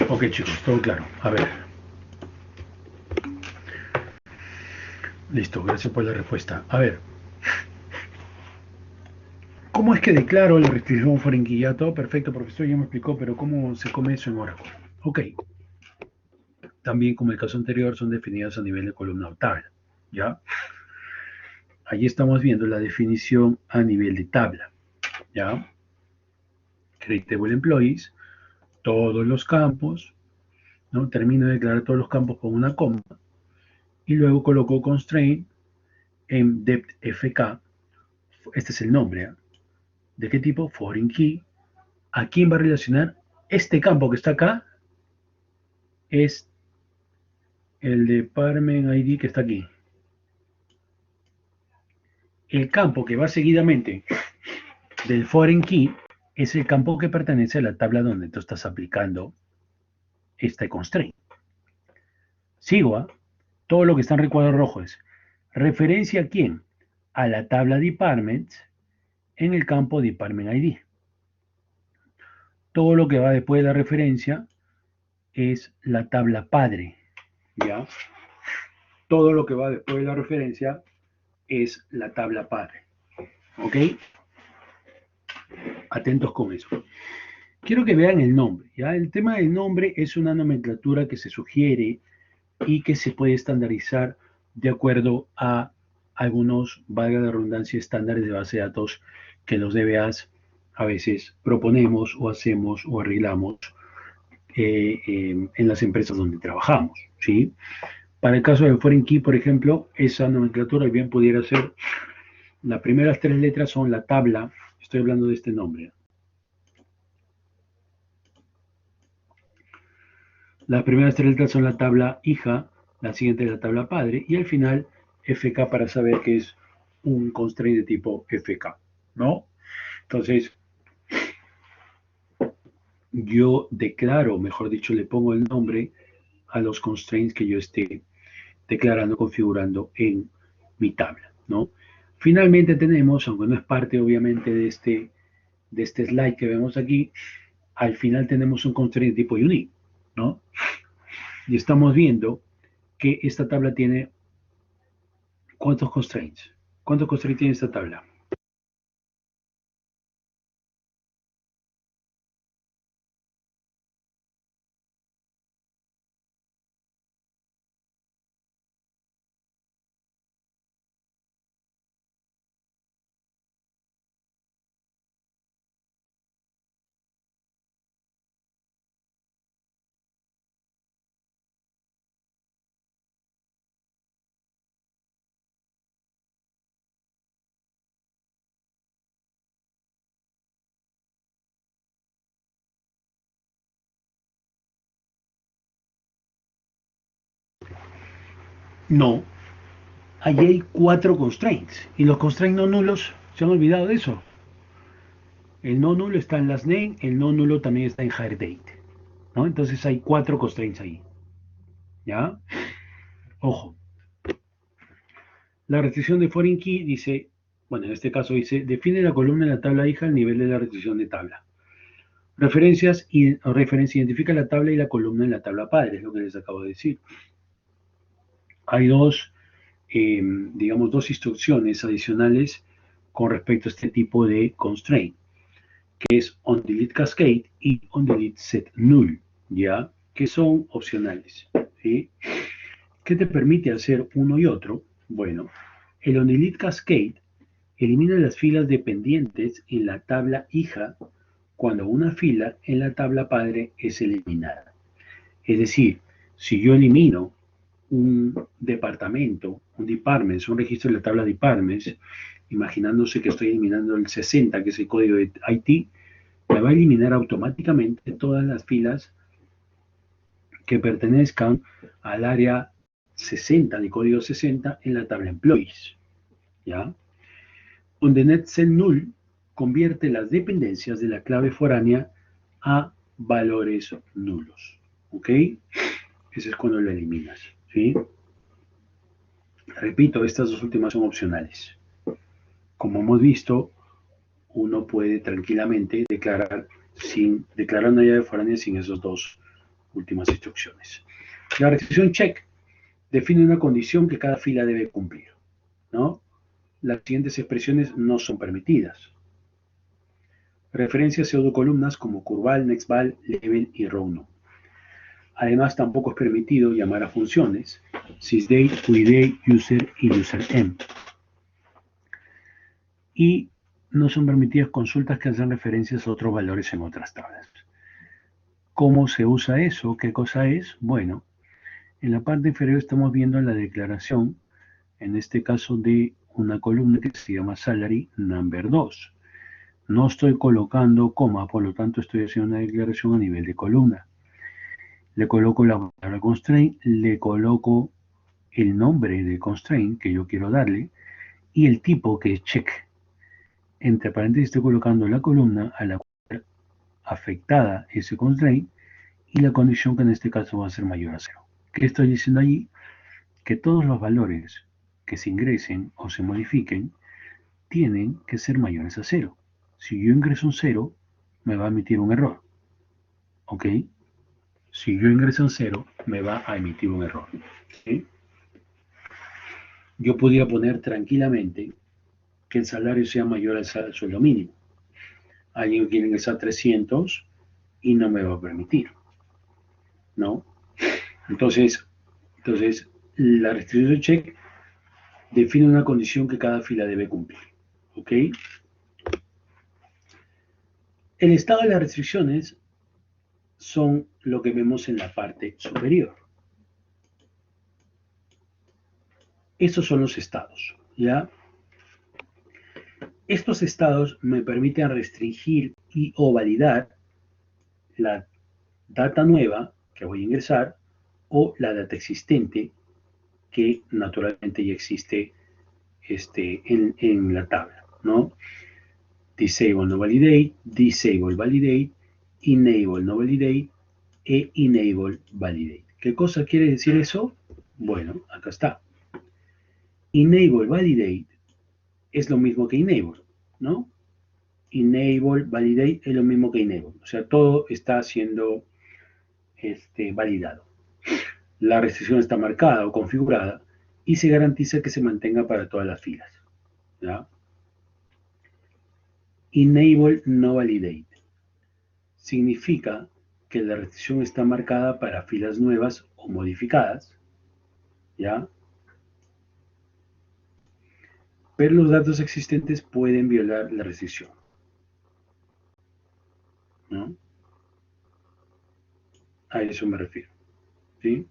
Ok, chicos, todo claro. A ver. Listo, gracias por la respuesta. A ver, ¿cómo es que declaro la restricción foreign key? Ya todo perfecto, profesor, ya me explicó, pero ¿cómo se come eso en Oracle? Ok, también como el caso anterior son definidas a nivel de columna o tabla, ¿ya? Allí estamos viendo la definición a nivel de tabla, ¿ya? Create Table Employees, todos los campos, ¿no? Termino de declarar todos los campos con una coma y luego coloco constraint en depth fk, este es el nombre, ¿eh? ¿De qué tipo? Foreign key. ¿A quién va a relacionar? Este campo que está acá es el department ID que está aquí. El campo que va seguidamente del foreign key es el campo que pertenece a la tabla donde tú estás aplicando este constraint. Sigo, ¿eh? Todo lo que está en recuadro rojo es referencia a quién? A la tabla departments en el campo department ID. Todo lo que va después de la referencia es la tabla padre, ¿ya? Todo lo que va después de la referencia es la tabla padre, ¿ok? Atentos con eso. Quiero que vean el nombre, ¿ya? El tema del nombre es una nomenclatura que se sugiere y que se puede estandarizar de acuerdo a algunos, valga la redundancia, estándares de base de datos que los DBAs a veces proponemos o hacemos o arreglamos en las empresas donde trabajamos, ¿sí? Para el caso de Foreign Key, por ejemplo, esa nomenclatura bien pudiera ser, las primeras tres letras son la tabla, estoy hablando de este nombre, las primeras tres letras son la tabla hija, la siguiente es la tabla padre, y al final FK para saber que es un constraint de tipo FK, ¿no? Entonces, yo declaro, mejor dicho, le pongo el nombre a los constraints que yo esté declarando, configurando en mi tabla, ¿no? Finalmente tenemos, aunque no es parte obviamente de este slide que vemos aquí, al final tenemos un constraint de tipo unique, ¿no? Y estamos viendo que esta tabla tiene ¿cuántos constraints? ¿Cuántos constraints tiene esta tabla? No, allí hay cuatro constraints y los constraints no nulos, ¿se han olvidado de eso? El no nulo está en last name, el no nulo también está en hire date, ¿no? Entonces hay 4 constraints ahí, ¿ya? Ojo, la restricción de foreign key dice, bueno, en este caso dice, define la columna en la tabla hija al nivel de la restricción de tabla. Referencias y referencia identifica la tabla y la columna en la tabla padre, es lo que les acabo de decir. Hay dos, digamos, dos instrucciones adicionales con respecto a este tipo de constraint, que es onDeleteCascade y onDeleteSetNull, ¿ya? Que son opcionales, ¿sí? ¿Qué te permite hacer uno y otro? Bueno, el onDeleteCascade elimina las filas dependientes en la tabla hija cuando una fila en la tabla padre es eliminada. Es decir, si yo elimino un departamento, un departments, un registro de la tabla departments, imaginándose que estoy eliminando el 60, que es el código de IT, me va a eliminar automáticamente todas las filas que pertenezcan al área 60, de código 60, en la tabla employees, ¿ya? Donde netCellNull convierte las dependencias de la clave foránea a valores nulos, ¿ok? Ese es cuando lo eliminas, ¿sí? Repito, estas dos últimas son opcionales. Como hemos visto, uno puede tranquilamente declarar una llave foránea sin esas dos últimas instrucciones. La restricción check define una condición que cada fila debe cumplir, ¿no? Las siguientes expresiones no son permitidas. Referencias pseudocolumnas como curval, nextval, level y row no. Además, tampoco es permitido llamar a funciones sysdate, uidate, user y userm. Y no son permitidas consultas que hacen referencias a otros valores en otras tablas. ¿Cómo se usa eso? ¿Qué cosa es? Bueno, en la parte inferior estamos viendo la declaración, en este caso de una columna que se llama salary number 2. No estoy colocando coma, por lo tanto estoy haciendo una declaración a nivel de columna. Le coloco la palabra constraint, le coloco el nombre de constraint que yo quiero darle y el tipo que es check. Entre paréntesis estoy colocando la columna a la cual afectada ese constraint y la condición que en este caso va a ser mayor a 0. ¿Qué estoy diciendo allí? Que todos los valores que se ingresen o se modifiquen tienen que ser mayores a 0. Si yo ingreso un 0, me va a emitir un error. ¿Ok? Si yo ingreso un 0, me va a emitir un error. ¿Sí? Yo podría poner tranquilamente que el salario sea mayor al sueldo mínimo. Alguien quiere ingresar 300 y no me va a permitir, ¿no? Entonces la restricción de check define una condición que cada fila debe cumplir, ¿ok? El estado de las restricciones son lo que vemos en la parte superior. Estos son los estados, ¿ya? Estos estados me permiten restringir y o validar la data nueva que voy a ingresar o la data existente que naturalmente ya existe en la tabla, ¿no? Disable no validate, disable validate, enable no validate e enable validate. ¿Qué cosa quiere decir eso? Bueno, acá está. Enable validate es lo mismo que enable, ¿no? Enable validate es lo mismo que enable. O sea, todo está siendo validado. La restricción está marcada o configurada y se garantiza que se mantenga para todas las filas, ¿ya? Enable no validate significa que la restricción está marcada para filas nuevas o modificadas, ¿ya? Pero los datos existentes pueden violar la restricción, ¿no? A eso me refiero, ¿sí?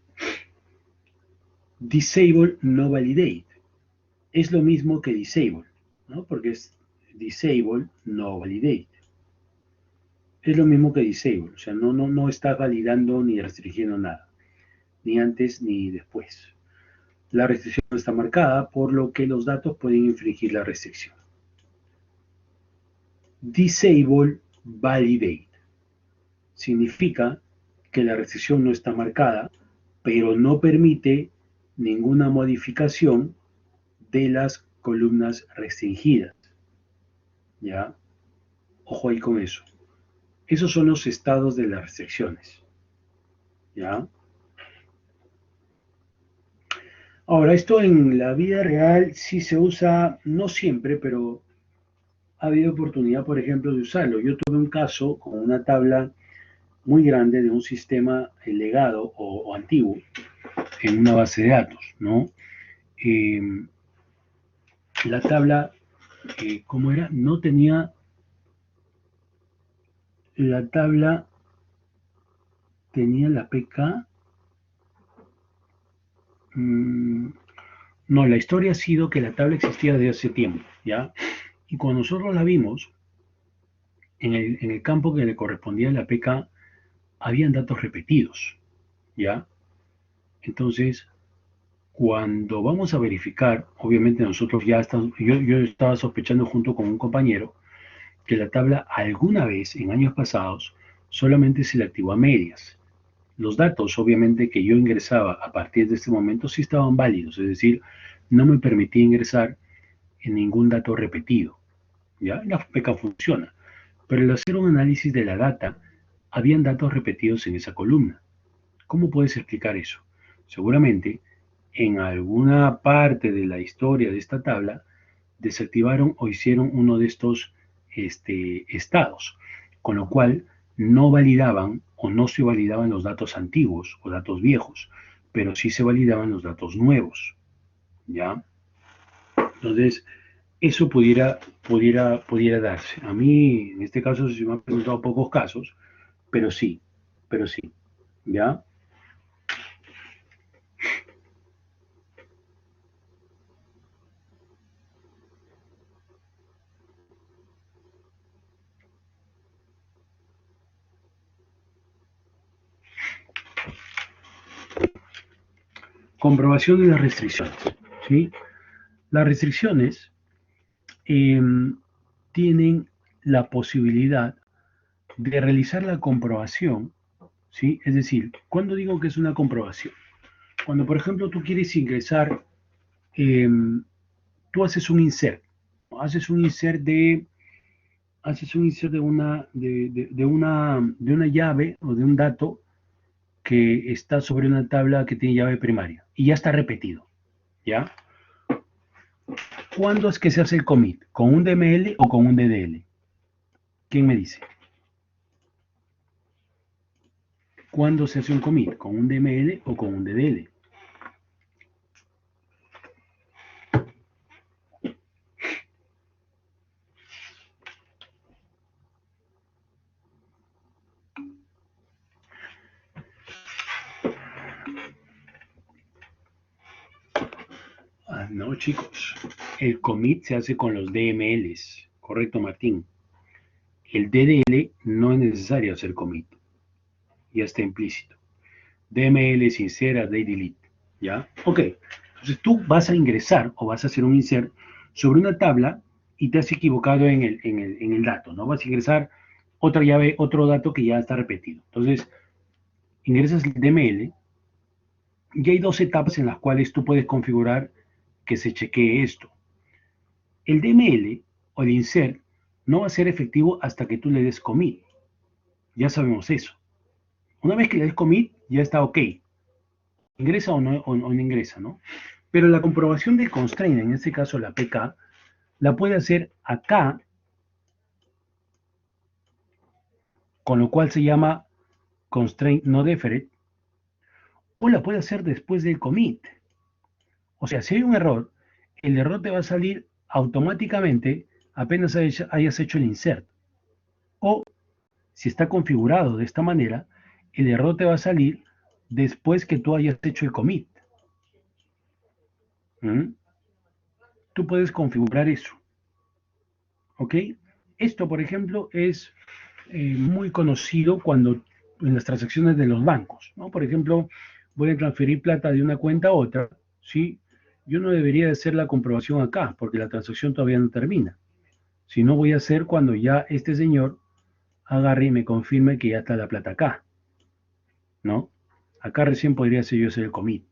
Disable no validate es lo mismo que disable, ¿no? Porque es disable no validate. Es lo mismo que disable, o sea, no está validando ni restringiendo nada, ni antes ni después. La restricción está marcada, por lo que los datos pueden infringir la restricción. Disable validate. Significa que la restricción no está marcada, pero no permite ninguna modificación de las columnas restringidas. ¿Ya? Ojo ahí con eso. Esos son los estados de las restricciones. ¿Ya? Ahora, esto en la vida real sí se usa, no siempre, pero ha habido oportunidad, por ejemplo, de usarlo. Yo tuve un caso con una tabla muy grande de un sistema legado o antiguo en una base de datos, ¿no? Eh, la tabla, ¿cómo era? No tenía, la tabla tenía la PK. No, la historia ha sido que la tabla existía desde hace tiempo, ¿ya? Y cuando nosotros la vimos, en el campo que le correspondía a la PK, habían datos repetidos, ¿ya? Entonces, cuando vamos a verificar, obviamente nosotros ya estamos, yo estaba sospechando junto con un compañero que la tabla alguna vez en años pasados solamente se le activó a medias. Los datos, obviamente, que yo ingresaba a partir de este momento sí estaban válidos, es decir, no me permitía ingresar en ningún dato repetido. ¿Ya? La PK funciona, pero al hacer un análisis de la data, habían datos repetidos en esa columna. ¿Cómo puedes explicar eso? Seguramente en alguna parte de la historia de esta tabla desactivaron o hicieron uno de estos estados, con lo cual no validaban o no se validaban los datos antiguos o datos viejos, pero sí se validaban los datos nuevos, ¿ya? Entonces, eso pudiera darse. A mí, en este caso, se me han presentado pocos casos, pero sí, ¿ya? Comprobación de las restricciones, ¿sí? Las restricciones eh, tienen la posibilidad de realizar la comprobación, ¿sí? Es decir, ¿cuándo digo que es una comprobación? Cuando, por ejemplo, tú quieres ingresar, eh, tú haces un insert, ¿no? Haces un insert de una llave o de un dato que está sobre una tabla que tiene llave primaria y ya está repetido, ¿ya? ¿Cuándo es que se hace el commit? ¿Con un DML o con un DDL? ¿Quién me dice? ¿Cuándo se hace un commit? ¿Con un DML o con un DDL? No, chicos. El commit se hace con los DMLs. Correcto, Martín. El DDL no es necesario hacer commit. Ya está implícito. DML es insert, update, delete. ¿Ya? Ok. Entonces tú vas a ingresar o vas a hacer un insert sobre una tabla y te has equivocado en el dato, ¿no? Vas a ingresar otra llave, otro dato que ya está repetido. Entonces, ingresas el DML y hay dos etapas en las cuales tú puedes configurar que se chequee esto. El DML o el insert no va a ser efectivo hasta que tú le des commit. Ya sabemos eso. Una vez que le des commit, ya está ok. Ingresa o no ingresa, ¿no? Pero la comprobación del constraint, en este caso la PK, la puede hacer acá, con lo cual se llama constraint no deferred, o la puede hacer después del commit. O sea, si hay un error, el error te va a salir automáticamente apenas hayas hecho el insert. O si está configurado de esta manera, el error te va a salir después que tú hayas hecho el commit. ¿Mm? Tú puedes configurar eso. ¿Ok? Esto, por ejemplo, es muy conocido cuando en las transacciones de los bancos, ¿no? Por ejemplo, voy a transferir plata de una cuenta a otra, ¿sí? Yo no debería de hacer la comprobación acá, porque la transacción todavía no termina, Si no, voy a hacer cuando ya este señor agarre y me confirme que ya está la plata acá, ¿no? Acá recién podría ser yo hacer el commit.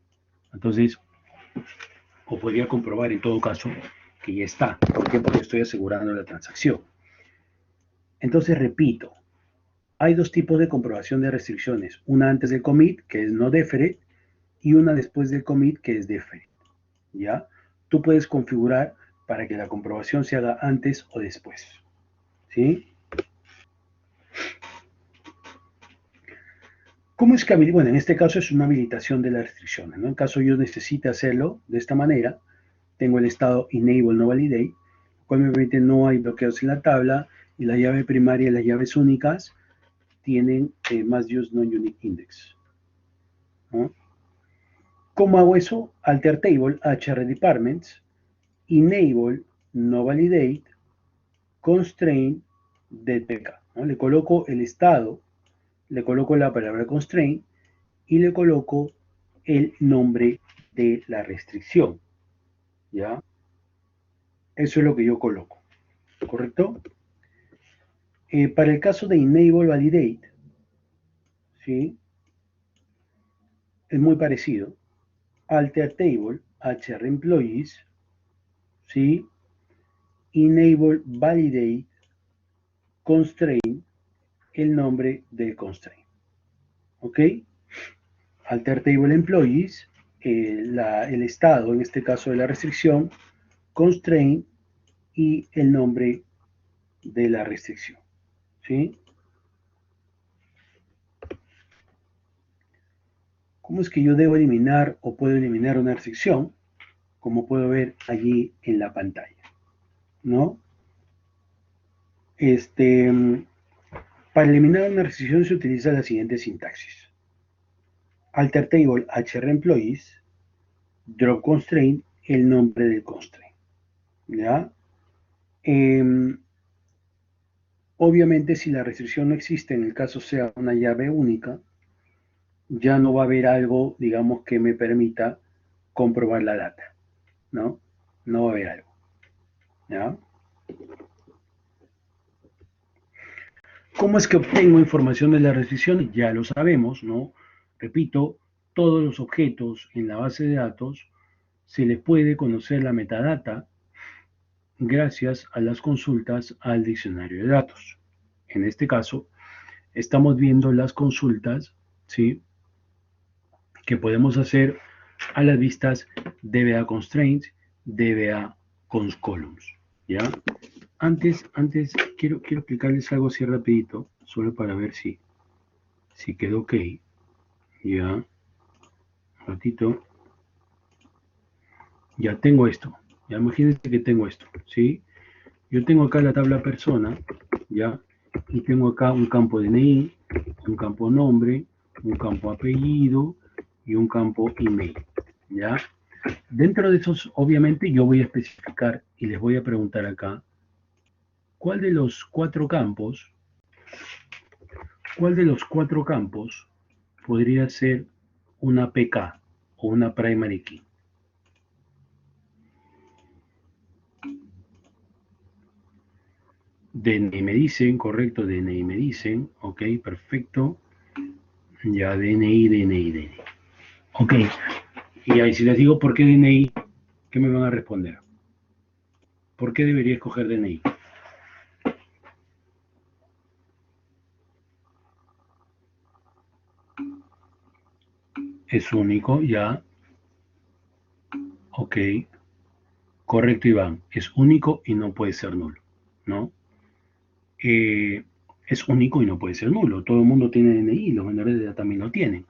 Entonces, o podría comprobar en todo caso que ya está. ¿Por qué? Porque estoy asegurando la transacción. Entonces, repito, hay dos tipos de comprobación de restricciones. Una antes del commit, que es no deferred, y una después del commit, que es deferred. ¿Ya? Tú puedes configurar para que la comprobación se haga antes o después. ¿Sí? ¿Cómo es que habilita? Bueno, en este caso es una habilitación de las restricciones, ¿no? En caso yo necesite hacerlo de esta manera, tengo el estado enable no validate, lo cual me permite no hay bloqueos en la tabla y la llave primaria y las llaves únicas tienen más use non-unique index, ¿no? ¿Cómo hago eso? Alter table HR departments, enable no validate, constraint DTK, ¿no? Le coloco el estado, le coloco la palabra constraint y le coloco el nombre de la restricción, ¿ya? Eso es lo que yo coloco, ¿correcto? Para el caso de enable validate, ¿sí? Es muy parecido. Alter table, HR employees, ¿sí? Enable validate, constraint, el nombre del constraint, ¿ok? Alter table employees, el estado, en este caso de la restricción, constraint y el nombre de la restricción, ¿sí? ¿Cómo es que yo debo eliminar o puedo eliminar una restricción? Como puedo ver allí en la pantalla, ¿no? Para eliminar una restricción se utiliza la siguiente sintaxis. Alter table HR employees, drop constraint, el nombre del constraint, ¿ya? Obviamente, si la restricción no existe, en el caso sea una llave única, ya no va a haber algo, digamos, que me permita comprobar la data, ¿no? No va a haber algo, ¿ya? ¿Cómo es que obtengo información de las restricciones? Ya lo sabemos, ¿no? Repito, todos los objetos en la base de datos se les puede conocer la metadata gracias a las consultas al diccionario de datos. En este caso, estamos viendo las consultas, ¿sí? Que podemos hacer a las vistas DBA constraints, DBA cons columns, ¿ya? Antes quiero explicarles algo así rapidito, solo para ver si quedó ok, ya, un ratito, ya tengo esto, ya imagínense que tengo esto, ¿sí? Yo tengo acá la tabla persona, ya, y tengo acá un campo DNI, un campo nombre, un campo apellido y un campo email, ya. Dentro de esos, obviamente, yo voy a especificar y les voy a preguntar acá, ¿cuál de los cuatro campos, podría ser una PK o una primary key? DNI me dicen, correcto, DNI me dicen, ok, perfecto, ya DNI. Ok, y ahí si les digo por qué DNI, ¿qué me van a responder? ¿Por qué debería escoger DNI? Es único, ya, ok, correcto Iván, es único y no puede ser nulo, ¿no? Es único y no puede ser nulo. Todo el mundo tiene DNI, los vendedores de data también lo tienen.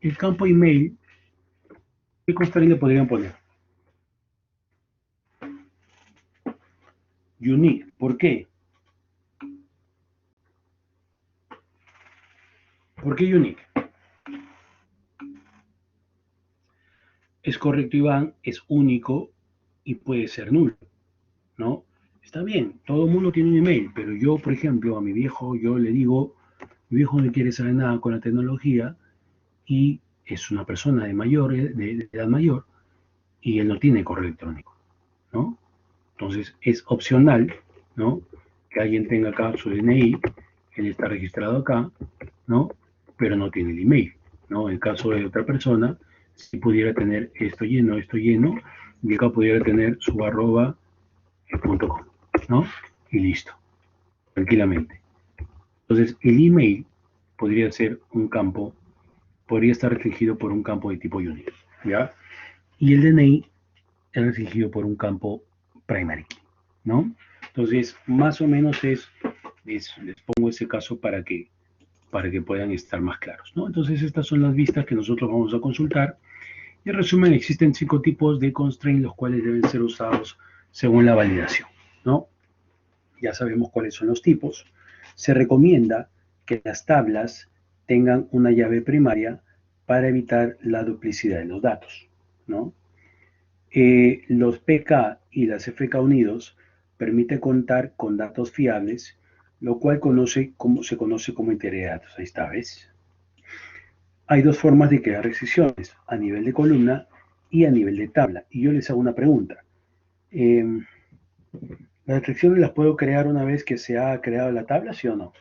El campo email, ¿qué constraint le podrían poner? Unique. ¿Por qué? ¿Por qué unique? Es correcto, Iván, es único y puede ser nulo, ¿no? Está bien, todo el mundo tiene un email, pero yo, por ejemplo, a mi viejo, yo le digo, mi viejo no quiere saber nada con la tecnología y es una persona de edad mayor, y él no tiene correo electrónico, ¿no? Entonces es opcional ¿no? Que alguien tenga acá su DNI, él está registrado acá, ¿no? Pero no tiene el email, ¿no? En caso de otra persona, si pudiera tener esto lleno, y acá pudiera tener su arroba punto com, ¿no? Y listo, tranquilamente. Entonces, el email podría ser un campo, podría estar restringido por un campo de tipo unit, ¿ya? Y el DNI es restringido por un campo primary key, ¿no? Entonces, más o menos les pongo ese caso para que puedan estar más claros, ¿no? Entonces, estas son las vistas que nosotros vamos a consultar. Y en resumen, existen 5 tipos de constraints, los cuales deben ser usados según la validación, ¿no? Ya sabemos cuáles son los tipos. Se recomienda que las tablas tengan una llave primaria para evitar la duplicidad de los datos, ¿no? Los PK y las FK unidos permiten contar con datos fiables, lo cual se conoce como integridad de datos. Ahí está, ¿ves? Hay dos formas de crear restricciones, a nivel de columna y a nivel de tabla. Y yo les hago una pregunta. Eh, ¿Las restricciones las puedo crear una vez que se ha creado la tabla, sí o no?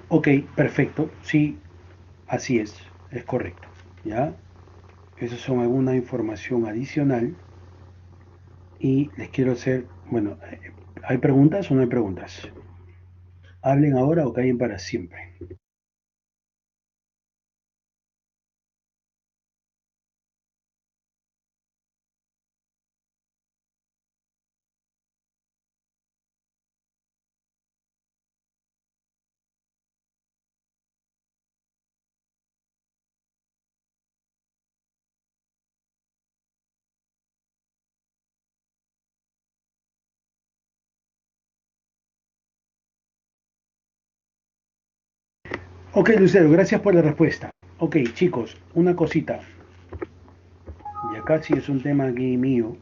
Ok, perfecto. Sí, así es correcto. ¿Ya? Esas son alguna información adicional y les quiero hacer, bueno, ¿hay preguntas o no hay preguntas? Hablen ahora o callen para siempre. Ok, Lucero, gracias por la respuesta. Ok, chicos, una cosita. Y acá sí es un tema aquí mío.